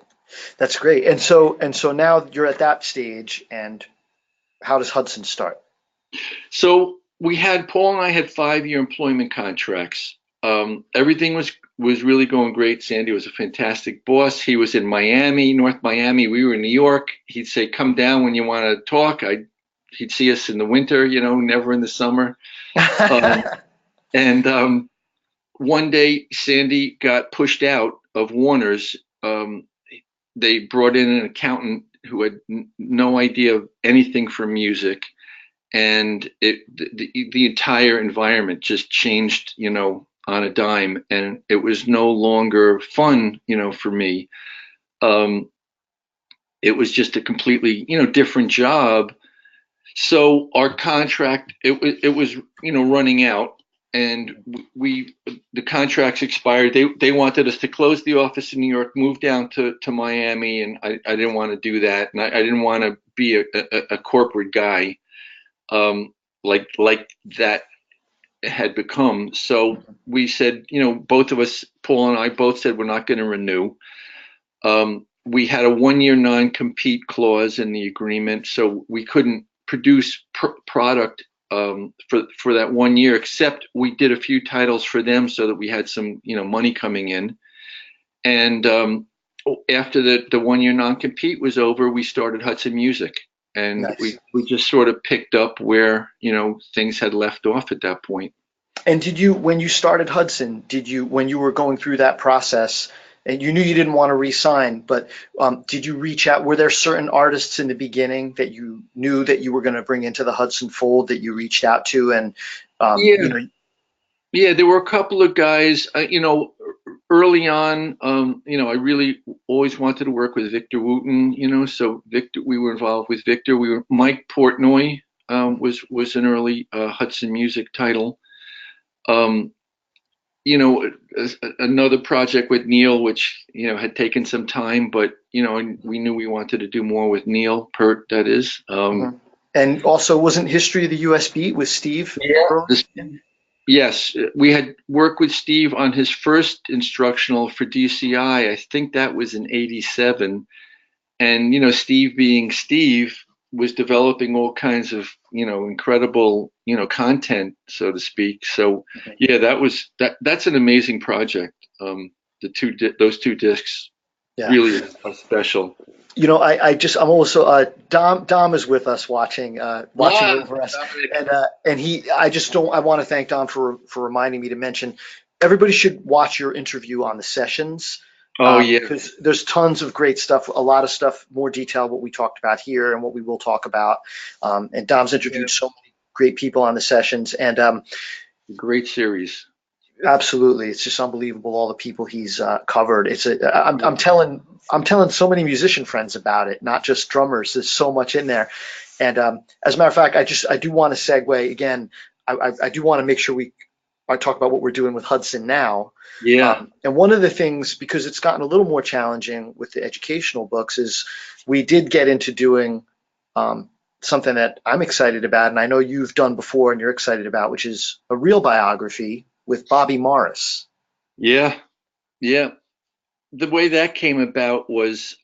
That's great. And so now you're at that stage, and how does Hudson start? So Paul and I had 5-year employment contracts. Everything was really going great. Sandy was a fantastic boss. He was in Miami, North Miami. We were in New York. He'd say, come down when you want to talk. He'd see us in the winter, never in the summer. And one day Sandy got pushed out of Warner's. They brought in an accountant who had no idea of anything for music, and the entire environment just changed, on a dime, and it was no longer fun, for me. It was just a completely, different job. So our contract, it was, running out, and the contracts expired. They wanted us to close the office in New York, move down to Miami, and I didn't want to do that, and I didn't want to be a corporate guy like that. had become. So we said, both of us, Paul and I, both said we're not going to renew. We had a 1-year non-compete clause in the agreement, so we couldn't produce product for that 1 year, except we did a few titles for them so that we had some money coming in. And after the 1-year non-compete was over, we started Hudson Music, and Nice. we just sort of picked up where things had left off at that point. And when you started Hudson, when you were going through that process, and you knew you didn't want to re-sign, but did you reach out? Were there certain artists in the beginning that you knew that you were going to bring into the Hudson fold that you reached out to? And Yeah, yeah, there were a couple of guys, early on, I really always wanted to work with Victor Wooten, so Victor, we were involved with Victor. Mike Portnoy was an early Hudson Music title. Um, Another project with Neil, which had taken some time, but and we knew we wanted to do more with Neil Peart, that is. Mhm. And also, wasn't History of the US Beat with Steve Yeah. Earle? Yes, we had worked with Steve on his first instructional for DCI. I think that was in '87. And, Steve being Steve was developing all kinds of, incredible, content, so to speak. So, yeah, that's an amazing project. Those two discs Yeah. really are special. I'm also Dom is with us watching Ah, over us, Dominic. and I want to thank Dom for reminding me to mention everybody should watch your interview on the sessions, Oh, yeah. because there's tons of great stuff, a lot of stuff more detailed what we talked about here and what we will talk about, and Dom's Yeah. interviewed so many great people on the sessions, and Great series. absolutely, it's just unbelievable all the people he's covered. Yeah. I'm telling so many musician friends about it, not just drummers. There's so much in there, and as a matter of fact, I do want to segue again. I do want to make sure I talk about what we're doing with Hudson now. Yeah. And one of the things, because it's gotten a little more challenging with the educational books, is we did get into doing something that I'm excited about, and I know you've done before and you're excited about, which is a real biography with Bobby Morris. Yeah. Yeah. The way that came about was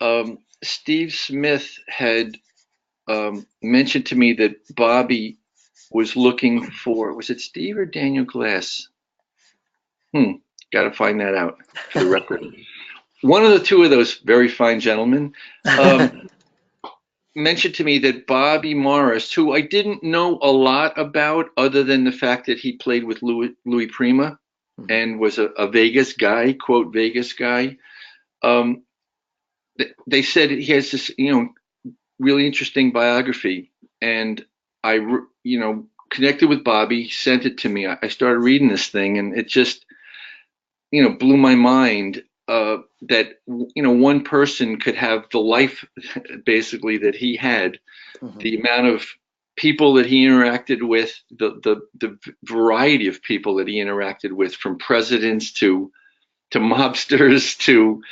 Steve Smith had mentioned to me that Bobby was looking for, was it Steve or Daniel Glass? Got to find that out for the record. One of the two of those very fine gentlemen mentioned to me that Bobby Morris, who I didn't know a lot about other than the fact that he played with Louis Prima and was a Vegas guy, quote, Vegas guy. Um, they said he has this, really interesting biography. And I, connected with Bobby, sent it to me. I started reading this thing, and it just, blew my mind that one person could have the life basically that he had, the amount of people that he interacted with, the variety of people that he interacted with, from presidents to mobsters to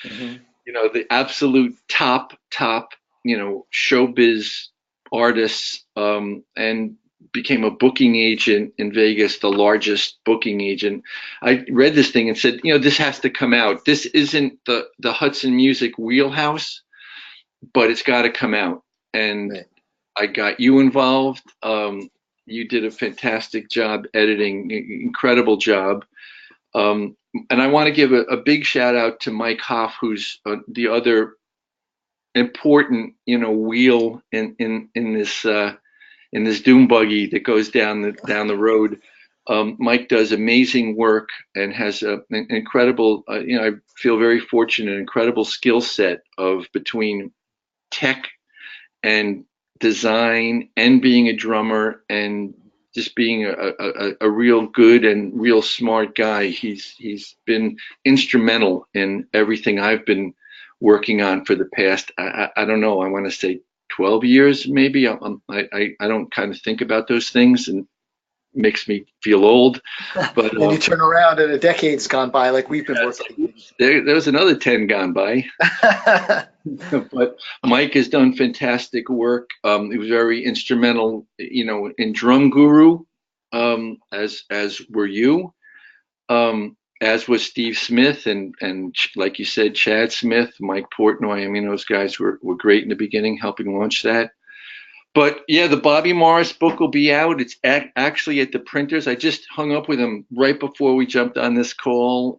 the absolute top showbiz artists, and became a booking agent in Vegas, the largest booking agent. I read this thing and said, this has to come out. This isn't the Hudson Music wheelhouse, but it's got to come out. And Right. I got you involved. You did a fantastic job editing, incredible job. And I want to give a big shout out to Mike Hoff, who's the other important, wheel in this doom buggy that goes down the road. Mike does amazing work and has an incredible, I feel very fortunate, incredible skill set of between tech and design and being a drummer and just being a real good and real smart guy. He's been instrumental in everything I've been working on for the past, I don't know, I want to say 12 years maybe. I don't kind of think about those things, and makes me feel old. But Then you turn around and a decade's gone by, like we've been working. there was another 10 gone by. But Mike has done fantastic work. He was very instrumental, in Drum Guru. as were you, as was Steve Smith and like you said, Chad Smith, Mike Portnoy. I mean, those guys were great in the beginning, helping launch that. But yeah, the Bobby Morris book will be out. It's actually at the printers. I just hung up with him right before we jumped on this call.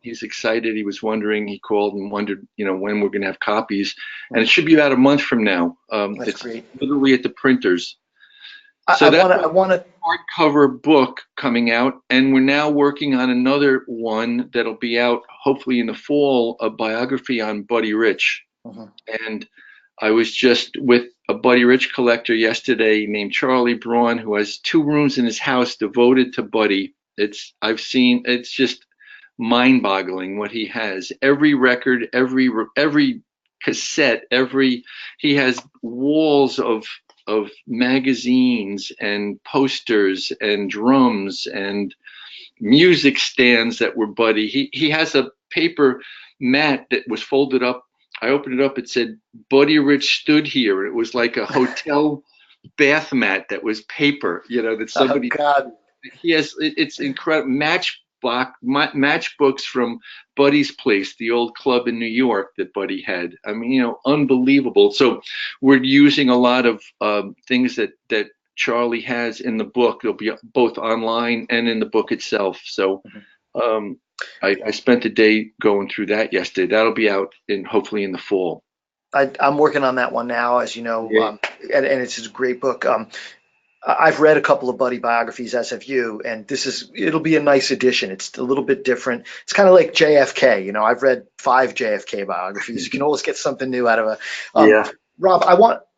He's excited. He was wondering. He called and wondered, when we're going to have copies. And it should be about a month from now. That's It's great. literally at the printers. So I that's want to, a I want to, hardcover book coming out, and we're now working on another one that'll be out hopefully in the fall, a biography on Buddy Rich. Mhm. And I was just with a Buddy Rich collector yesterday named Charlie Braun, who has 2 rooms in his house devoted to Buddy. It's just mind-boggling what he has. Every record, every cassette, he has walls of magazines and posters and drums and music stands that were Buddy. He has a paper mat that was folded up. I opened it up. It said Buddy Rich stood here. It was like a hotel bath mat that was paper. That oh somebody. God. He has. It's incredible. Matchbooks from Buddy's place, the old club in New York that Buddy had. I mean, unbelievable. So we're using a lot of things that Charlie has in the book. They'll be both online and in the book itself. So um, I spent a day going through that yesterday. That'll be out hopefully in the fall. I'm working on that one now, as you know, Yeah. and it's a great book. I've read a couple of Buddy biographies, as have you, and it'll be a nice addition. It's a little bit different. It's kind of like JFK. I've read 5 JFK biographies. You can always get something new out of a. Yeah. Rob,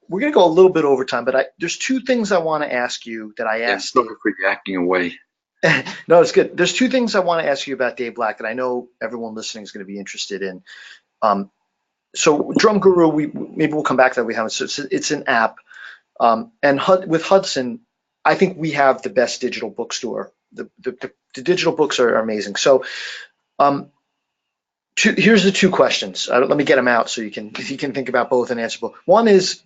we're going to go a little bit over time, but there's 2 things I want to ask you that I Yeah. asked Sorry Dave. for yakking away. No, it's good. There's 2 things I want to ask you about Dave Black that I know everyone listening is going to be interested in. So Drum Guru, maybe we'll come back to that. We haven't. So it's an app, and with Hudson, I think we have the best digital bookstore. The digital books are amazing. So here's the 2 questions. Let me get them out so you can think about both and answer both. One is,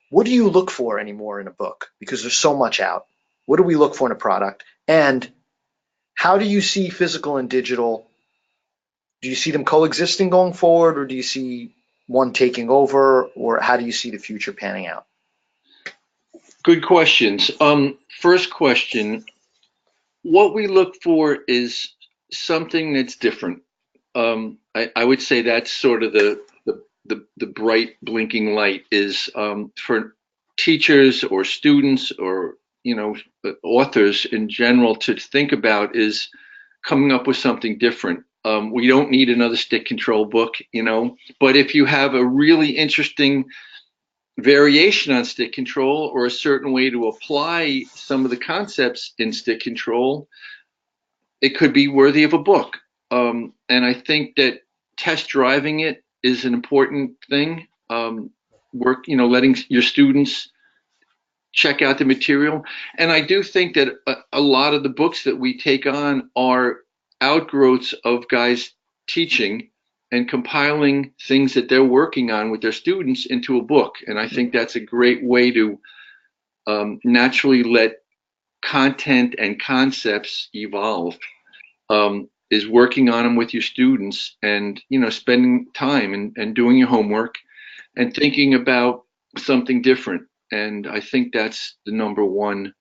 what do you look for anymore in a book? Because there's so much out. What do we look for in a product? And how do you see physical and digital? Do you see them coexisting going forward, or do you see one taking over, or how do you see the future panning out? Good questions. First question, what we look for is something that's different. I would say that's sort of the bright blinking light is for teachers or students or authors in general to think about is coming up with something different. We don't need another stick control book, but if you have a really interesting variation on stick control or a certain way to apply some of the concepts in stick control, it could be worthy of a book. And I think that test driving it is an important thing. Letting your students check out the material. And I do think that a lot of the books that we take on are outgrowths of guys teaching and compiling things that they're working on with their students into a book. And I think that's a great way to naturally let content and concepts evolve. Is working on them with your students and spending time and doing your homework and thinking about something different. And I think that's the number one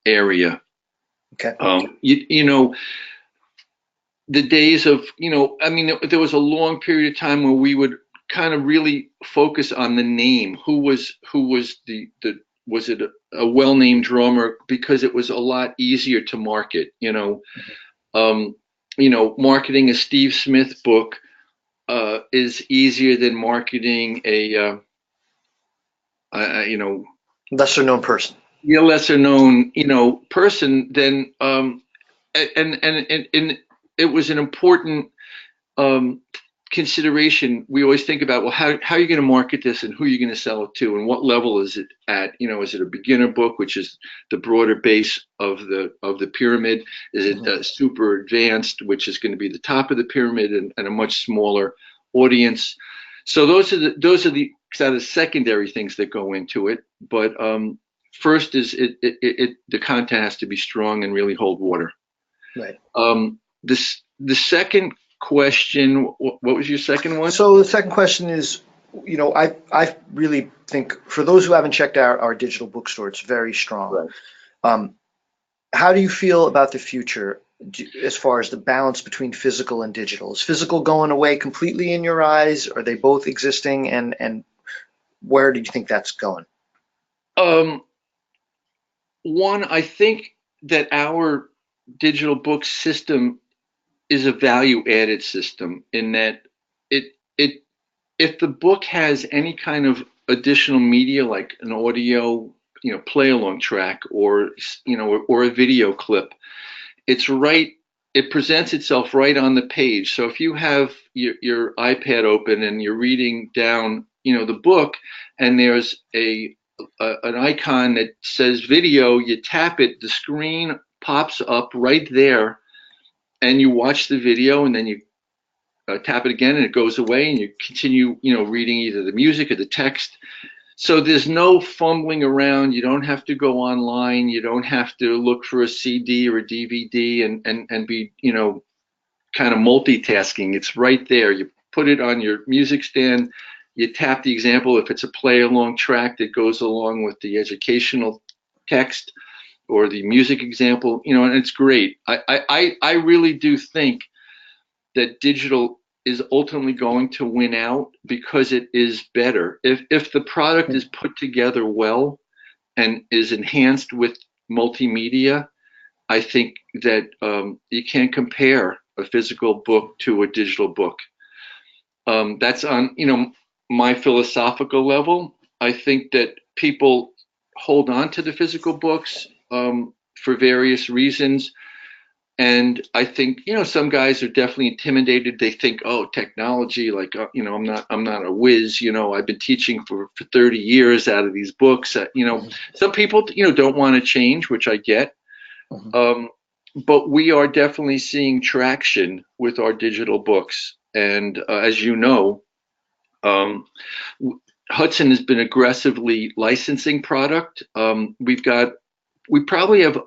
area. Okay. The days of there was a long period of time where we would kind of really focus on the name. Who was the was it a well-named drummer, because it was a lot easier to market. Marketing a Steve Smith book is easier than marketing a Lesser known person. lesser known person. Then and it was an important consideration. We always think about, well, how are you going to market this and who are you going to sell it to and what level is it at? Is it a beginner book, which is the broader base of the pyramid? Is it super advanced, which is going to be the top of the pyramid and a much smaller audience? So those are the kind of secondary things that go into it. But first is the content has to be strong and really hold water. Right. The second question, what was your second one? So the second question is, I really think for those who haven't checked out our digital bookstore, it's very strong. Right. Um, how do you feel about the future as far as the balance between physical and digital? Is physical going away completely in your eyes? Are they both existing? And where do you think that's going? Um, One, I think that our digital book system is a value added system in that it if the book has any kind of additional media like an audio, play along track or or a video clip, it's right it presents itself right on the page. So if you have your iPad open and you're reading down, the book, and there's an icon that says video, you tap it, the screen pops up right there, and you watch the video, and then you tap it again, and it goes away, and you continue, reading either the music or the text. So there's no fumbling around. You don't have to go online. You don't have to look for a CD or a DVD and be, kind of multitasking. It's right there. You put it on your music stand. You tap the example if it's a play along track that goes along with the educational text or the music example, and it's great. I really do think that digital is ultimately going to win out because it is better. If the product is put together well and is enhanced with multimedia, I think that you can't compare a physical book to a digital book. That's on my philosophical level. I think that people hold on to the physical books for various reasons. And I think, some guys are definitely intimidated. They think, oh, technology, like, I'm not a whiz. I've been teaching for 30 years out of these books. Some people, don't want to change, which I get. Mhm. But we are definitely seeing traction with our digital books. And as you know, um, Hudson has been aggressively licensing product. We probably have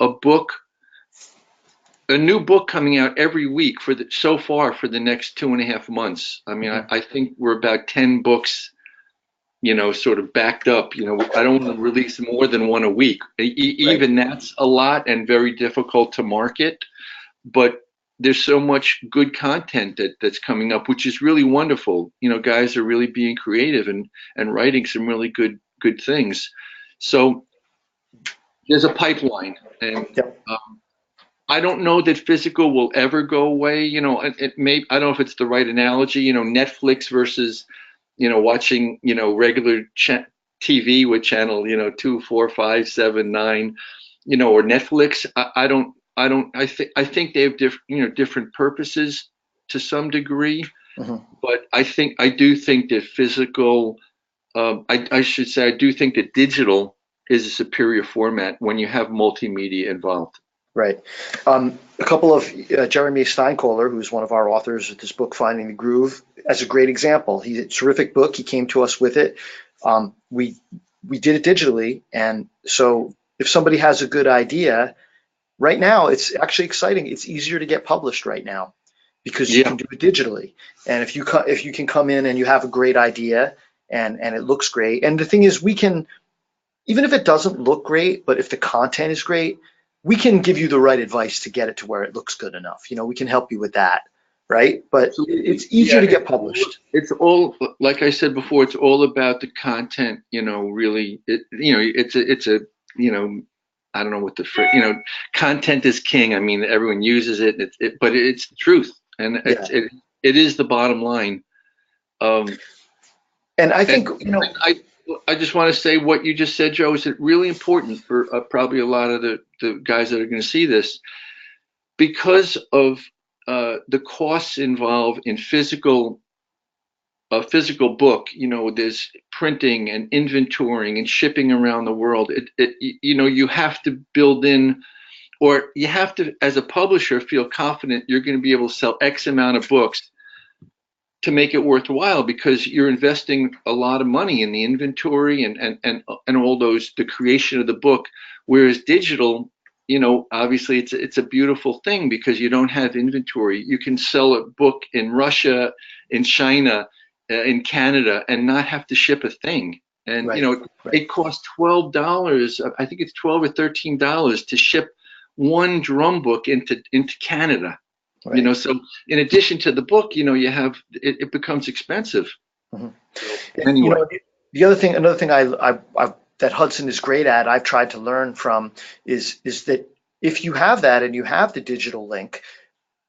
a new book coming out every week so far for the next 2.5 months. I mean, Mhm. I think we're about 10 books, sort of backed up. I don't want to release more than one a week. Right. Even that's a lot and very difficult to market. But there's so much good content that's coming up, which is really wonderful. Guys are really being creative and writing some really good things. So there's a pipeline, and Yep. I don't know that physical will ever go away. It may, I don't know if it's the right analogy, Netflix versus, watching, regular TV with channel, 2, 4, 5, 7, 9, or Netflix. I think they have different purposes to some degree, Mhm. but I do think that physical, I should say, I do think that digital is a superior format when you have multimedia involved. Right. A couple of Jeremy Steinkohler, who's one of our authors of this book, Finding the Groove, as a great example. He's a terrific book. He came to us with it. We did it digitally, and so if somebody has a good idea, right now it's actually exciting. It's easier to get published right now because you Yeah. can do it digitally. And if you can come in and you have a great idea and it looks great, and the thing is, we can, even if it doesn't look great, but if the content is great, we can give you the right advice to get it to where it looks good enough. We can help you with that, right? But Absolutely. it's easier Yeah, to get published. it's all like I said before, it's all about the content, really it's a, you know, I don't know what the content is king. I mean, everyone uses it, but it's the truth, and Yeah. it is the bottom line. Um, And I and think, I just want to say what you just said, Joe, is really important for probably a lot of the guys that are going to see this because of the costs involved in a physical book. There's printing and inventorying and shipping around the world. You have to build in, or you have to, as a publisher, feel confident you're going to be able to sell X amount of books to make it worthwhile, because you're investing a lot of money in the inventory and all those, the creation of the book. Whereas digital, obviously it's a beautiful thing because you don't have inventory. You can sell a book in Russia, in China, in Canada, and not have to ship a thing. And Right. Right. it costs $12. I think it's $12 or $13 to ship one drum book into Canada. Right. So in addition to the book, you have it becomes expensive. Mhm. So You anyway, know, another thing that Hudson is great at, I've tried to learn from, is that if you have that and you have the digital link,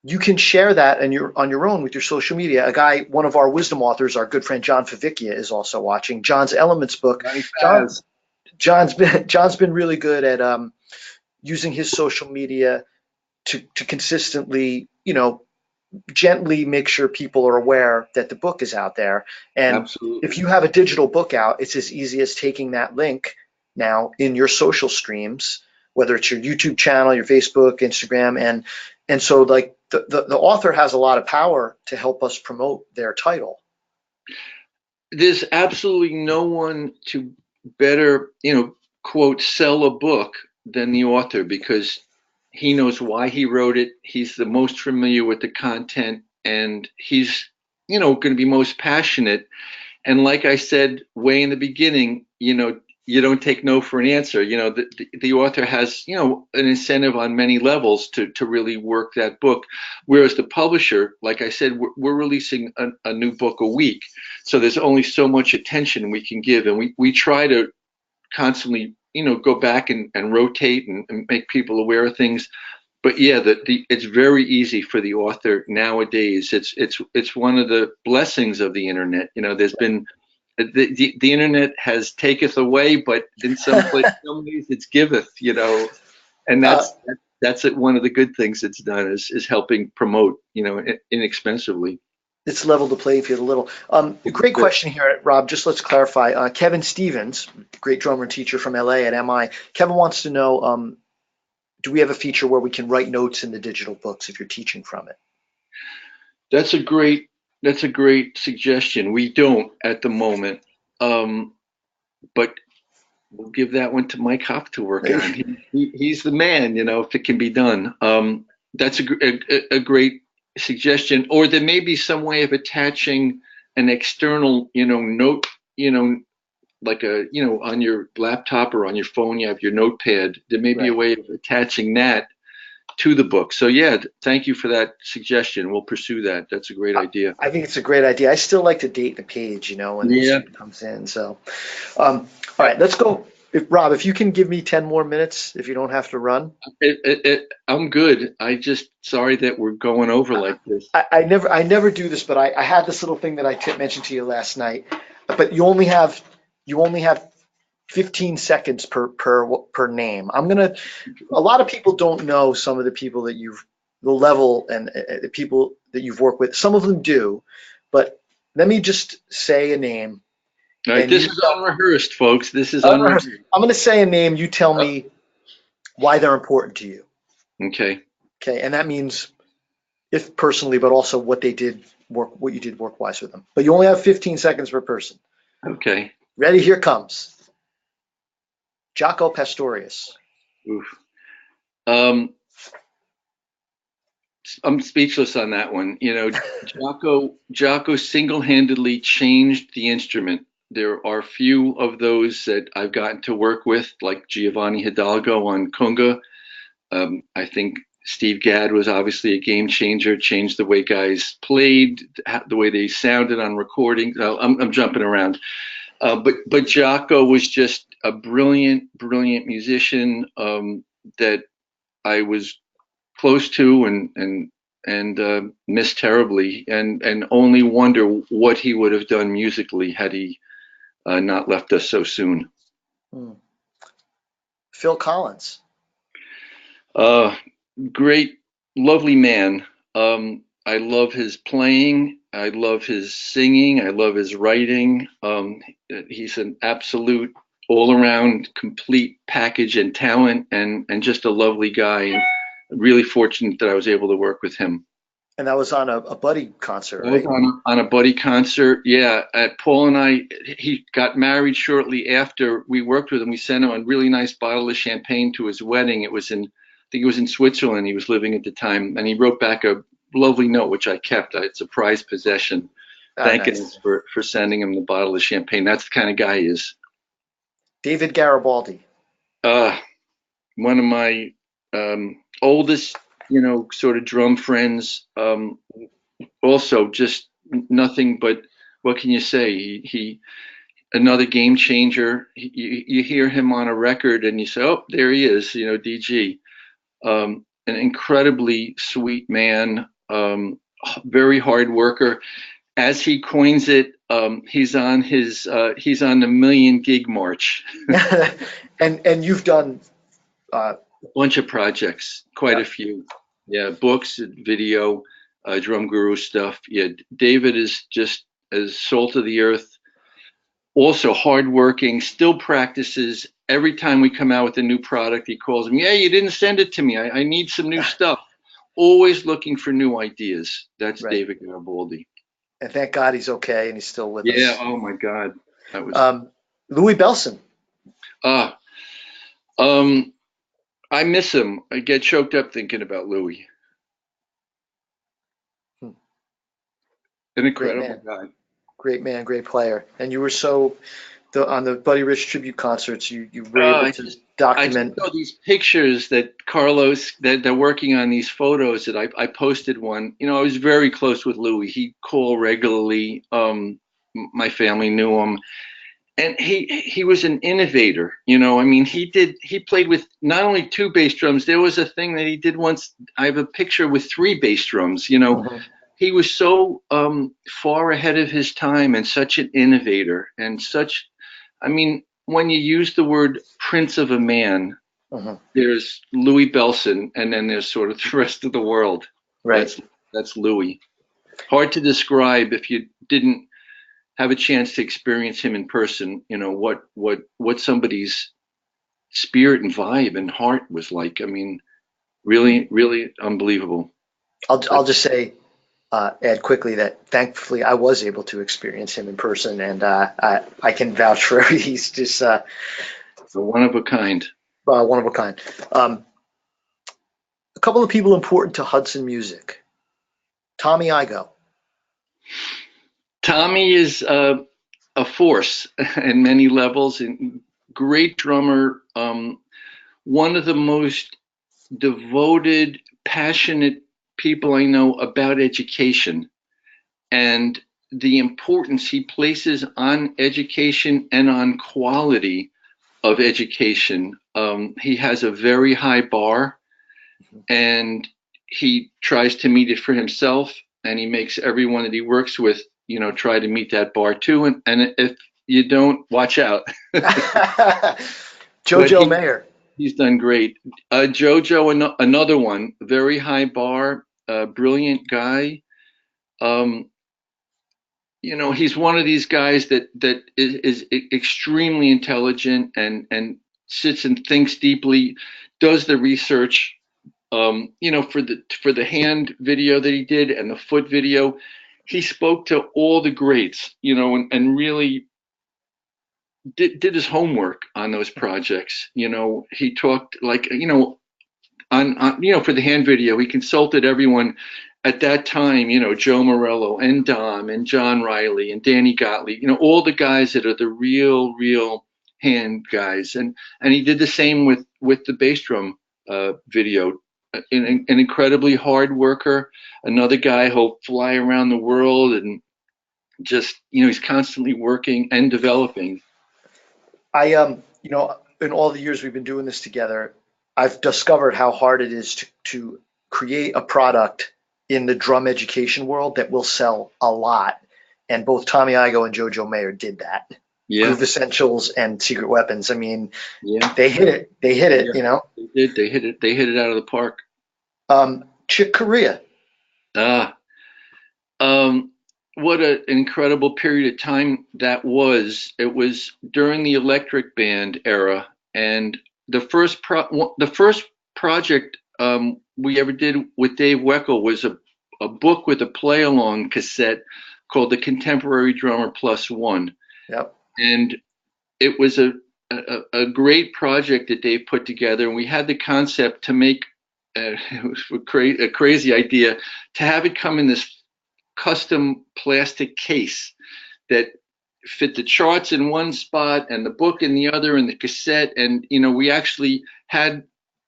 you can share that and you're on your own with your social media. One of our wisdom authors, our good friend John Favicchia, is also watching. John's Elements book. Johnny John Faz. John's been really good at using his social media to consistently, gently make sure people are aware that the book is out there. And if Absolutely. you have a digital book out, it's as easy as taking that link now in your social streams, whether it's your YouTube channel, your Facebook, Instagram, and so like the author has a lot of power to help us promote their title. There's absolutely no one to better, quote, sell a book than the author, because he knows why he wrote it. He's the most familiar with the content, and he's, going to be most passionate. And like I said way in the beginning, you don't take no for an answer. The author has, an incentive on many levels to really work that book. Whereas the publisher, like I said, we're releasing a new book a week. So there's only so much attention we can give. And we try to constantly, go back and rotate and make people aware of things. But yeah, it's very easy for the author nowadays. It's one of the blessings of the internet. There's been the internet has taketh away, but in some ways it's giveth. And Uh, that's one of the good things it's done is helping promote, inexpensively. it's leveled the playing field a little. Great question here, Rob. Just let's clarify. Kevin Stevens, great drummer and teacher from LA at MI. Kevin wants to know, do we have a feature where we can write notes in the digital books if you're teaching from it? That's a great that's a great suggestion. We don't at the moment, but we'll give that one to Mike Hop to work on. He's the man, if it can be done. That's a great suggestion. Or there may be some way of attaching an external, note, like on your laptop or on your phone, you have your notepad. There may be a Right. way of attaching that to the book. So yeah, thank you for that suggestion. We'll pursue that. That's a great idea. I think it's a great idea. I still like to date the page, when the Yeah. student comes in. So, all right, let's go. Rob, if you can give me 10 more minutes, if you don't have to run. I'm good. I just sorry that we're going over like this. I never do this, but I had this little thing that I mentioned to you last night. But you only have 15 seconds per name. A lot of people don't know some of the people the level and the people that you've worked with. Some of them do, but let me just say a name All right, and this you is tell. unrehearsed, folks. This is Unrehearsed. unrehearsed. I'm going to say a name. You tell Oh, me why they're important to you. okay. Okay, and that means if personally, but also what you did work wise with them. But you only have 15 seconds per person. Okay. Ready? Here comes Jaco Pastorius. Oof. Um, I'm speechless on that one. Jocko single-handedly changed the instrument. There are few of those that I've gotten to work with, like Giovanni Hidalgo on conga. I think Steve Gadd was obviously a game changer, changed the way guys played, the way they sounded on recording. I'm jumping around. But Jocko was just a brilliant, brilliant musician, that I was close to and missed terribly, and only wonder what he would have done musically had he not left us so soon. Hmm. Phil Collins. Uh, Great, lovely man. I love his playing. I love his singing. I love his writing. He's an absolute all-around complete package and talent, and just a lovely guy. And really fortunate that I was able to work with him. And that was on a buddy concert, I was right? on a buddy concert. Yeah, Paul and I, he got married shortly after we worked with him. We sent him a really nice bottle of champagne to his wedding. It was in, I think it was in Switzerland. He was living at the time, and he wrote back a lovely note, which I kept. It's a prized possession, Oh, thanking nice. us for sending him the bottle of champagne. That's the kind of guy he is. David Garibaldi. Uh, One of my oldest, sort of drum friends. Also, just nothing but what can you say? He another game changer. You hear him on a record and you say, "Oh, there he is," DG. An incredibly sweet man, very hard worker. As he coins it, he's on the million gig march. And you've done uh, A bunch of projects, quite yeah, a few. Yeah, books, video, drum guru stuff. Yeah, David is just as salt of the earth. Also hardworking, still practices. Every time we come out with a new product, he calls me, "Hey, you didn't send it to me. I need some new stuff." Always looking for new ideas. That's right. David Garibaldi. And thank God he's okay and he's still with Yeah. us. Oh my God. That was. Um, Louis Belson. Ah. Um. I miss him. I get choked up thinking about Louis. Hmm, An great incredible man. guy. Great man, great player. And you were so on the Buddy Rich tribute concerts, you were able Uh, to I just document. saw these pictures that Carlos that they're working on these photos that I posted one. I was very close with Louis. He called regularly. My family knew him, and he was an innovator. I mean, he played with not only two bass drums. There was a thing that he did once. I have a picture with three bass drums. Mhm. He was so far ahead of his time and such an innovator and such. I mean, when you use the word prince of a man, Mhm. there's Louis Belson, and then there's sort of the rest of the world. Right. That's Louis. Hard to describe if you didn't have a chance to experience him in person. What somebody's spirit and vibe and heart was like. I mean, really, really unbelievable. I'll just say, add quickly that thankfully I was able to experience him in person, and I can vouch for him. He's just A one of a kind. one of a kind. Um, a couple of people important to Hudson music. Tommy Igoe. Tommy is a force in many levels and great drummer. One of the most devoted, passionate people I know about education and the importance he places on education and on quality of education. He has a very high bar and he tries to meet it for himself and he makes everyone that he works with, try to meet that bar too. And if you don't, watch out. But Jojo Mayer. he's done great. Jojo, another one, very high bar, brilliant guy. Um, he's one of these guys that is extremely intelligent and sits and thinks deeply, does the research. For the hand video that he did and the foot video, he spoke to all the greats, and really did his homework on those projects. He talked like, for the hand video, he consulted everyone at that time, Joe Morello and Dom and John Riley and Danny Gottlieb, all the guys that are the real hand guys. And he did the same with the bass drum video. An incredibly hard worker, another guy who'll fly around the world and just, he's constantly working and developing. In all the years we've been doing this together, I've discovered how hard it is to create a product in the drum education world that will sell a lot. And both Tommy Igoe and Jojo Mayer did that. Yeah, Groove Essentials and Secret Weapons. I mean, yeah, they hit it. They hit it, yeah. They did. They hit it. They hit it out of the park. Chick Corea. Ah, um, what an incredible period of time that was. It was during the Electric Band era, and the first project we ever did with Dave Weckl was a book with a play along cassette called The Contemporary Drummer Plus One. Yep. And it was a great project that Dave put together. And we had the concept to make it was a crazy idea to have it come in this custom plastic case that fit the charts in one spot and the book in the other and the cassette. And, we actually had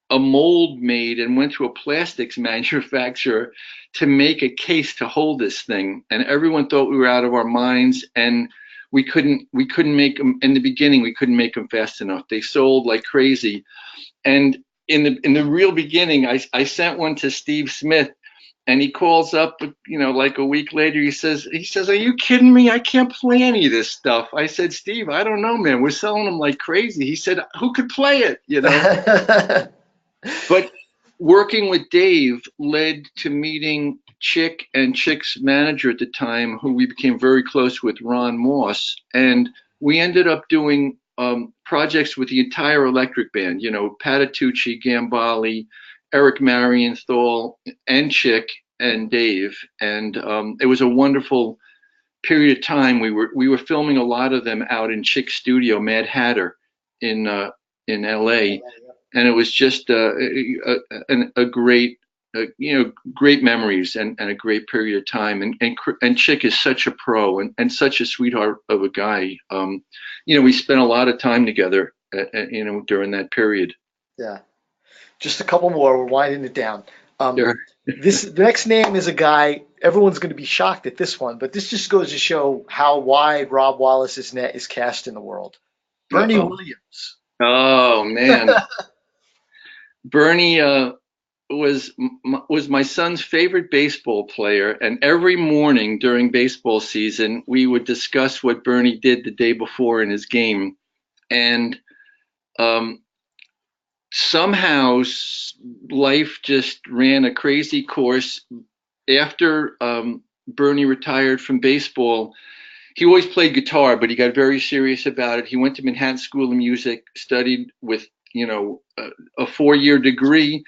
a mold made and went to a plastics manufacturer to make a case to hold this thing. And everyone thought we were out of our minds. And we couldn't make them in the beginning. We couldn't make them fast enough. They sold like crazy. And in the real beginning, I sent one to Steve Smith, and he calls up, like a week later. He says, "Are you kidding me? I can't play any of this stuff." I said, "Steve, I don't know, man. We're selling them like crazy." He said, "Who could play it?" But working with Dave led to meeting Chick and Chick's manager at the time, who we became very close with, Ron Moss, and we ended up doing projects with the entire Electric Band. Patitucci, Garibaldi, Eric Marienthal, and Chick and Dave, and it was a wonderful period of time. We were filming a lot of them out in Chick's studio, Mad Hatter, in L.A. And it was just a great, great memories and a great period of time. And Chick is such a pro and such a sweetheart of a guy. We spent a lot of time together, during that period. Yeah. Just a couple more. We're winding it down. Sure. The next name is a guy. Everyone's going to be shocked at this one, but this just goes to show how wide Rob Wallis's net is cast in the world. Bernie Williams. Oh man. Bernie was my son's favorite baseball player, and every morning during baseball season, we would discuss what Bernie did the day before in his game, and somehow life just ran a crazy course. After Bernie retired from baseball, he always played guitar, but he got very serious about it. He went to Manhattan School of Music, studied with a 4-year degree,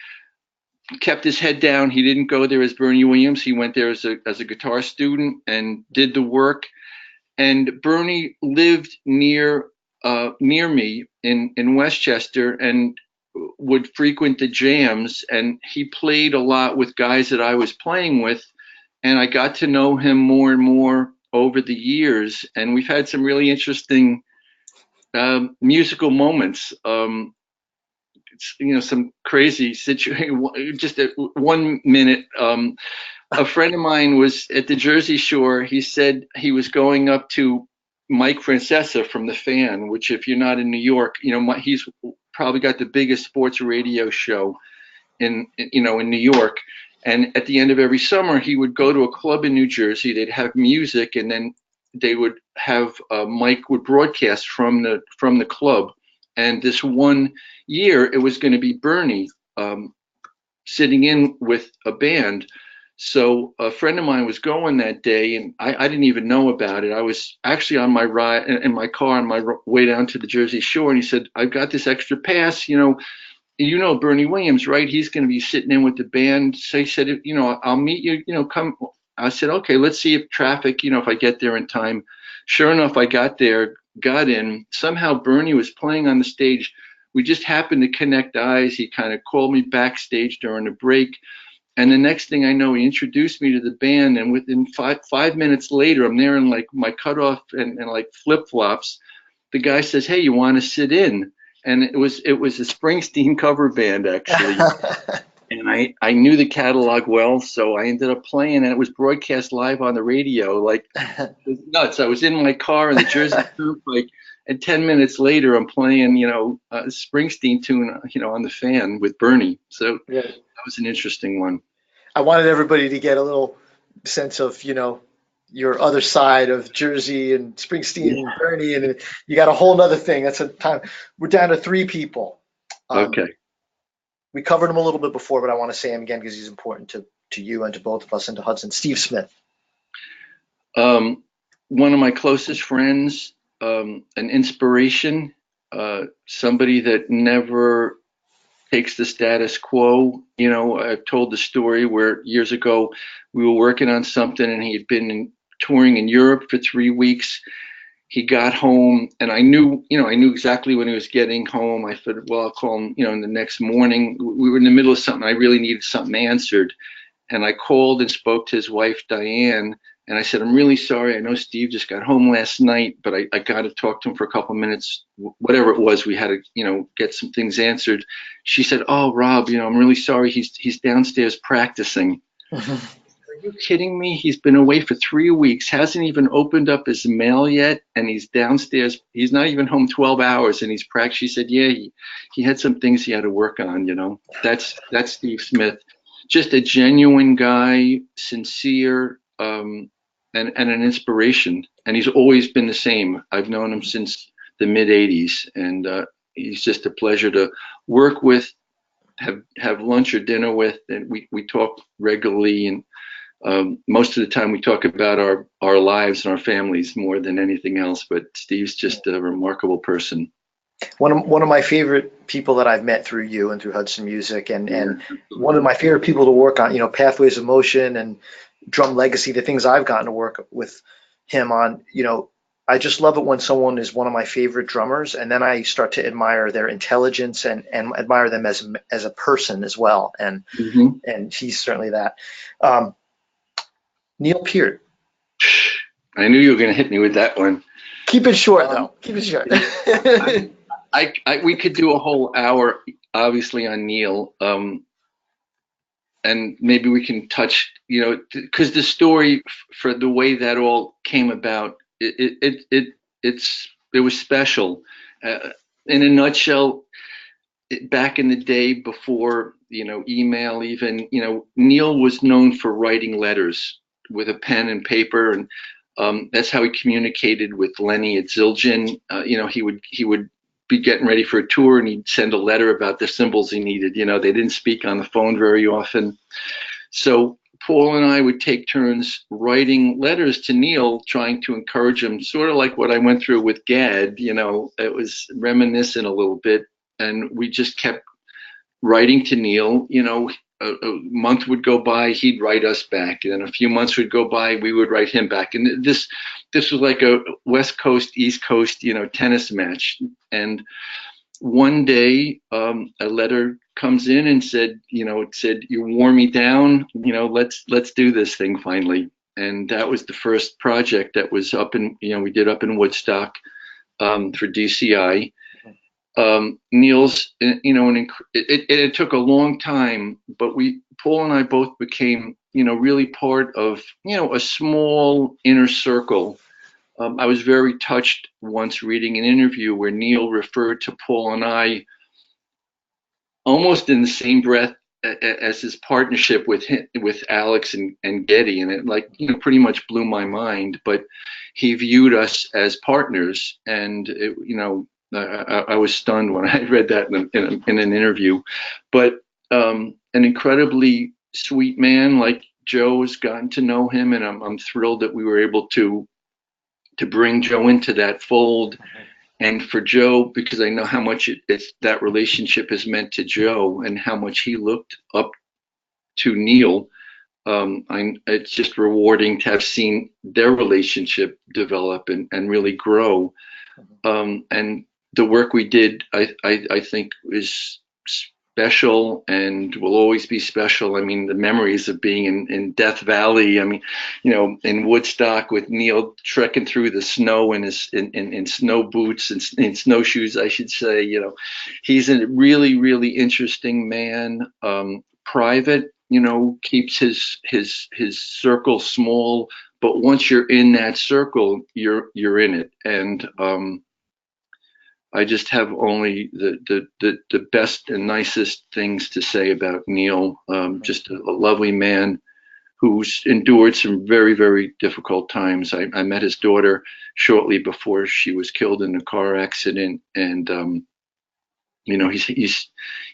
kept his head down. He didn't go there as Bernie Williams. He went there as a guitar student and did the work. And Bernie lived near me in Westchester and would frequent the jams. And he played a lot with guys that I was playing with. And I got to know him more and more over the years. And we've had some really interesting musical moments. Some crazy situation. Just 1 minute, a friend of mine was at the Jersey Shore. He said he was going up to Mike Francesa from The Fan, which, if you're not in New York, he's probably got the biggest sports radio show in New York. And at the end of every summer, he would go to a club in New Jersey. They'd have music, and then they would have Mike would broadcast from the club. And this one year, it was going to be Bernie sitting in with a band. So a friend of mine was going that day, and I didn't even know about it. I was actually on my ride in my car on my way down to the Jersey Shore, and he said, "I've got this extra pass. Bernie Williams, right? He's going to be sitting in with the band." So he said, "I'll meet you. Come." I said, "Okay, let's see if traffic. If I get there in time." Sure enough, I got there, got in. Somehow Bernie was playing on the stage. We just happened to connect eyes. He kind of called me backstage during a break. And the next thing I know, he introduced me to the band. And within 5 minutes later, I'm there in like my cutoff and like flip flops. The guy says, "Hey, you want to sit in?" And it was a Springsteen cover band, actually. And I knew the catalog well, so I ended up playing, and it was broadcast live on the radio. Like, it was nuts. I was in my car in the Jersey Turnpike, and 10 minutes later, I'm playing, a Springsteen tune, on The Fan with Bernie. So Yeah. that was an interesting one. I wanted everybody to get a little sense of, your other side of Jersey and Springsteen and Bernie, and you got a whole nother thing. That's a time. We're down to 3 people. Okay. We covered him a little bit before, but I want to say him again because he's important to you and to both of us and to Hudson. Steve Smith. One of my closest friends, an inspiration, somebody that never takes the status quo. I've told the story where years ago we were working on something and he had been touring in Europe for 3 weeks. He got home and I knew exactly when he was getting home. I said, well, I'll call him, in the next morning. We were in the middle of something. I really needed something answered. And I called and spoke to his wife, Diane. And I said, I'm really sorry. I know Steve just got home last night, but I got to talk to him for a couple of minutes. Whatever it was, we had to, get some things answered. She said, oh, Rob, I'm really sorry. He's downstairs practicing. Are you kidding me? He's been away for 3 weeks, hasn't even opened up his mail yet, and he's downstairs. He's not even home 12 hours, and he's practicing. She said, yeah, he had some things he had to work on, That's Steve Smith. Just a genuine guy, sincere, and an inspiration. And he's always been the same. I've known him since the mid-'80s, and he's just a pleasure to work with, have lunch or dinner with, and we talk regularly. And most of the time we talk about our lives and our families more than anything else, but Steve's just a remarkable person. One of my favorite people that I've met through you and through Hudson Music, and one of my favorite people to work on, Pathways of Motion and Drum Legacy, the things I've gotten to work with him on, I just love it when someone is one of my favorite drummers, and then I start to admire their intelligence and admire them as a person as well, and he's certainly that. Neil Peart. I knew you were going to hit me with that one. Keep it short, though. Keep it short. We could do a whole hour, obviously, on Neil, and maybe we can touch, because the story for the way that all came about, it was special. In a nutshell, back in the day before email, even Neil was known for writing letters with a pen and paper, and that's how he communicated with Lenny at Zildjian. He would be getting ready for a tour and he'd send a letter about the cymbals he needed. They didn't speak on the phone very often. So Paul and I would take turns writing letters to Neil, trying to encourage him, sort of like what I went through with Gad. It was reminiscent a little bit. And we just kept writing to Neil. A month would go by, he'd write us back, and then a few months would go by, we would write him back. And this was like a West Coast, East Coast, tennis match. And one day, a letter comes in and said, it said, you wore me down, let's do this thing finally. And that was the first project that was up in, we did up in Woodstock for DCI. Neil's, it took a long time, but Paul and I both became, really part of, a small inner circle. I was very touched once reading an interview where Neil referred to Paul and I almost in the same breath as his partnership with Alex and Geddy, and it pretty much blew my mind. But he viewed us as partners, and I was stunned when I read that in an interview. But an incredibly sweet man, like Joe has gotten to know him, and I'm thrilled that we were able to bring Joe into that fold. And for Joe, because I know how much that relationship has meant to Joe and how much he looked up to Neil, it's just rewarding to have seen their relationship develop and really grow. And the work we did, I think, is special and will always be special. I mean, the memories of being in Death Valley, I mean, in Woodstock with Neil trekking through the snow in snow boots and in snowshoes, I should say. He's a really, really interesting man. Private, keeps his circle small, but once you're in that circle, you're in it. And I just have only the best and nicest things to say about Neil. Just a lovely man who's endured some very, very difficult times. I met his daughter shortly before she was killed in a car accident, and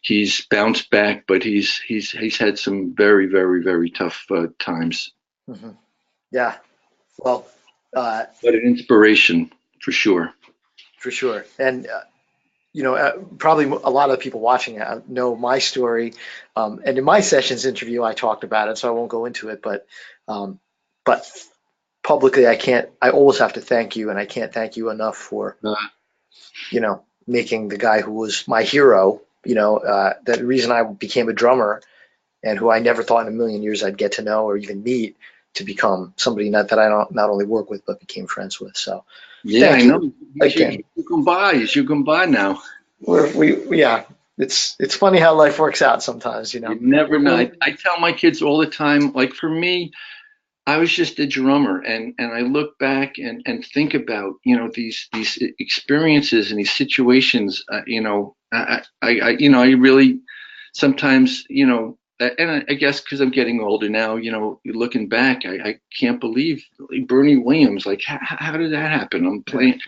he's bounced back, but he's had some very, very, very tough times. Mm-hmm. Yeah, well, but an inspiration for sure. For sure. And probably a lot of the people watching it know my story. And in my sessions interview, I talked about it, so I won't go into it. Um, but publicly, I always have to thank you, and I can't thank you enough for, Uh, making the guy who was my hero, the reason I became a drummer and who I never thought in a million years I'd get to know or even meet to become somebody that I don't not only work with, but became friends with. So yeah, I thank you know. again. You can buy. You can buy now. Yeah, it's funny how life works out sometimes, You never know. I tell my kids all the time, like for me, I was just a drummer, and I look back and think about these experiences and these situations. I really sometimes and I guess because I'm getting older now, looking back, I can't believe like, Bernie Williams. Like how did that happen? I'm Yeah. playing.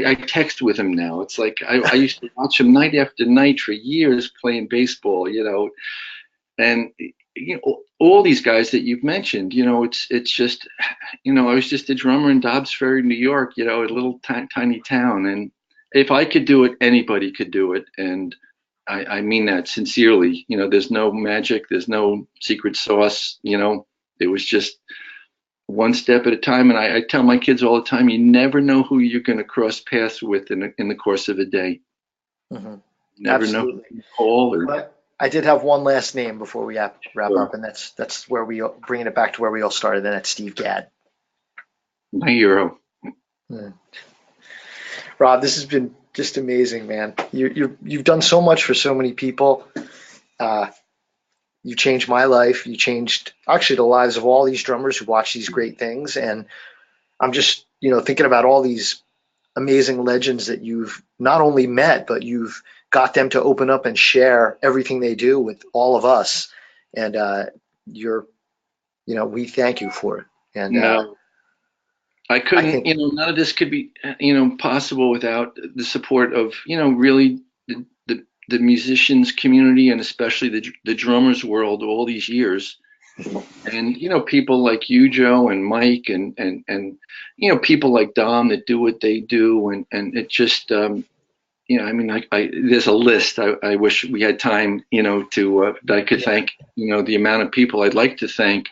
I text with him now. It's like I used to watch him night after night for years playing baseball. And all these guys that you've mentioned, it's just, I was just a drummer in Dobbs Ferry, New York, a little tiny town, and if I could do it, anybody could do it, and I mean that sincerely. There's no magic, there's no secret sauce. It was just one step at a time, and I tell my kids all the time, you never know who you're going to cross paths with in the course of a day. Hmm. You never know who Absolutely. you call or. But I did have one last name before we wrap Sure. up, and that's where bringing it back to where we all started, and that's Steve Gadd. My hero. Mm. Rob, this has been just amazing, man. You've done so much for so many people. Uh, you changed my life. You changed actually the lives of all these drummers who watch these great things. And I'm just, thinking about all these amazing legends that you've not only met, but you've got them to open up and share everything they do with all of us. And you're, we thank you for it. And No. I I couldn't, think, none of this could be, possible without the support of, really the musicians community and especially the drummers world all these years. And, people like you, Joe, and Mike, and people like Dom that do what they do. And it just, I mean, there's a list. I wish we had time, that I could yeah, thank, the amount of people I'd like to thank,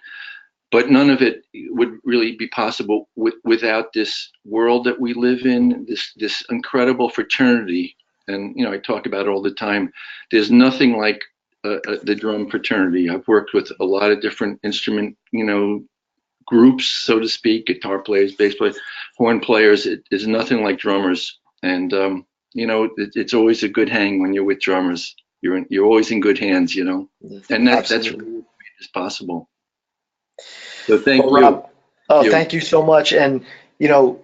but none of it would really be possible without this world that we live in, this incredible fraternity. And I talk about it all the time. There's nothing like the drum fraternity. I've worked with a lot of different instrument, groups, so to speak, guitar players, bass players, horn players. It is nothing like drummers. And it's always a good hang when you're with drummers. You're always in good hands, and that's absolutely. really what made this possible. So Well, thank you. Rob, oh, You. thank you so much. And, you know,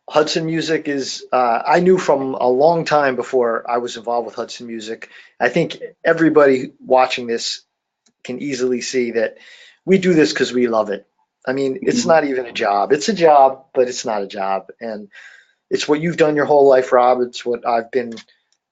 Hudson Music is, I knew from a long time before I was involved with Hudson Music. I think everybody watching this can easily see that we do this because we love it. I mean, it's Mhm. not even a job. It's a job, but it's not a job. And it's what you've done your whole life, Rob. It's what I've been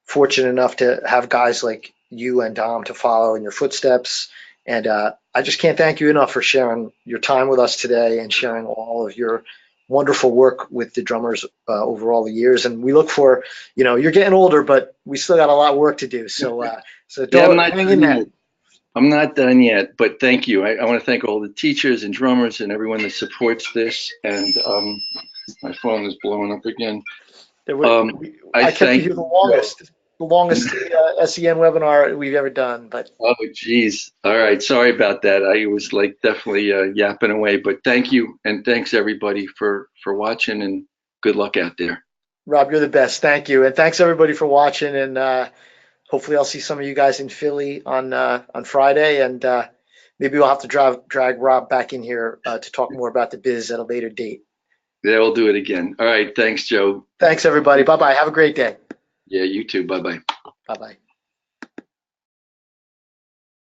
fortunate enough to have guys like you and Dom to follow in your footsteps. And I just can't thank you enough for sharing your time with us today and sharing all of your wonderful work with the drummers over all the years. And we look for, you're getting older, but we still got a lot of work to do. So Yeah, I'm don't not hang in done there. yet. I'm not done yet, but thank you. I want to thank all the teachers and drummers and everyone that supports this. And my phone is blowing up again. I I kept you thank here you, Joe. the longest SEN webinar we've ever done. But Oh, geez. All right. Sorry about that. I was like definitely yapping away, but thank you. And thanks everybody for watching and good luck out there. Rob, you're the best. Thank you, and thanks everybody for watching. And hopefully, I'll see some of you guys in Philly on Friday, and maybe we'll have to drag Rob back in here to talk more about the biz at a later date. Yeah, we'll do it again. All right. Thanks, Joe. Thanks, everybody. Bye bye. Have a great day. Yeah, you too. Bye bye. Bye bye.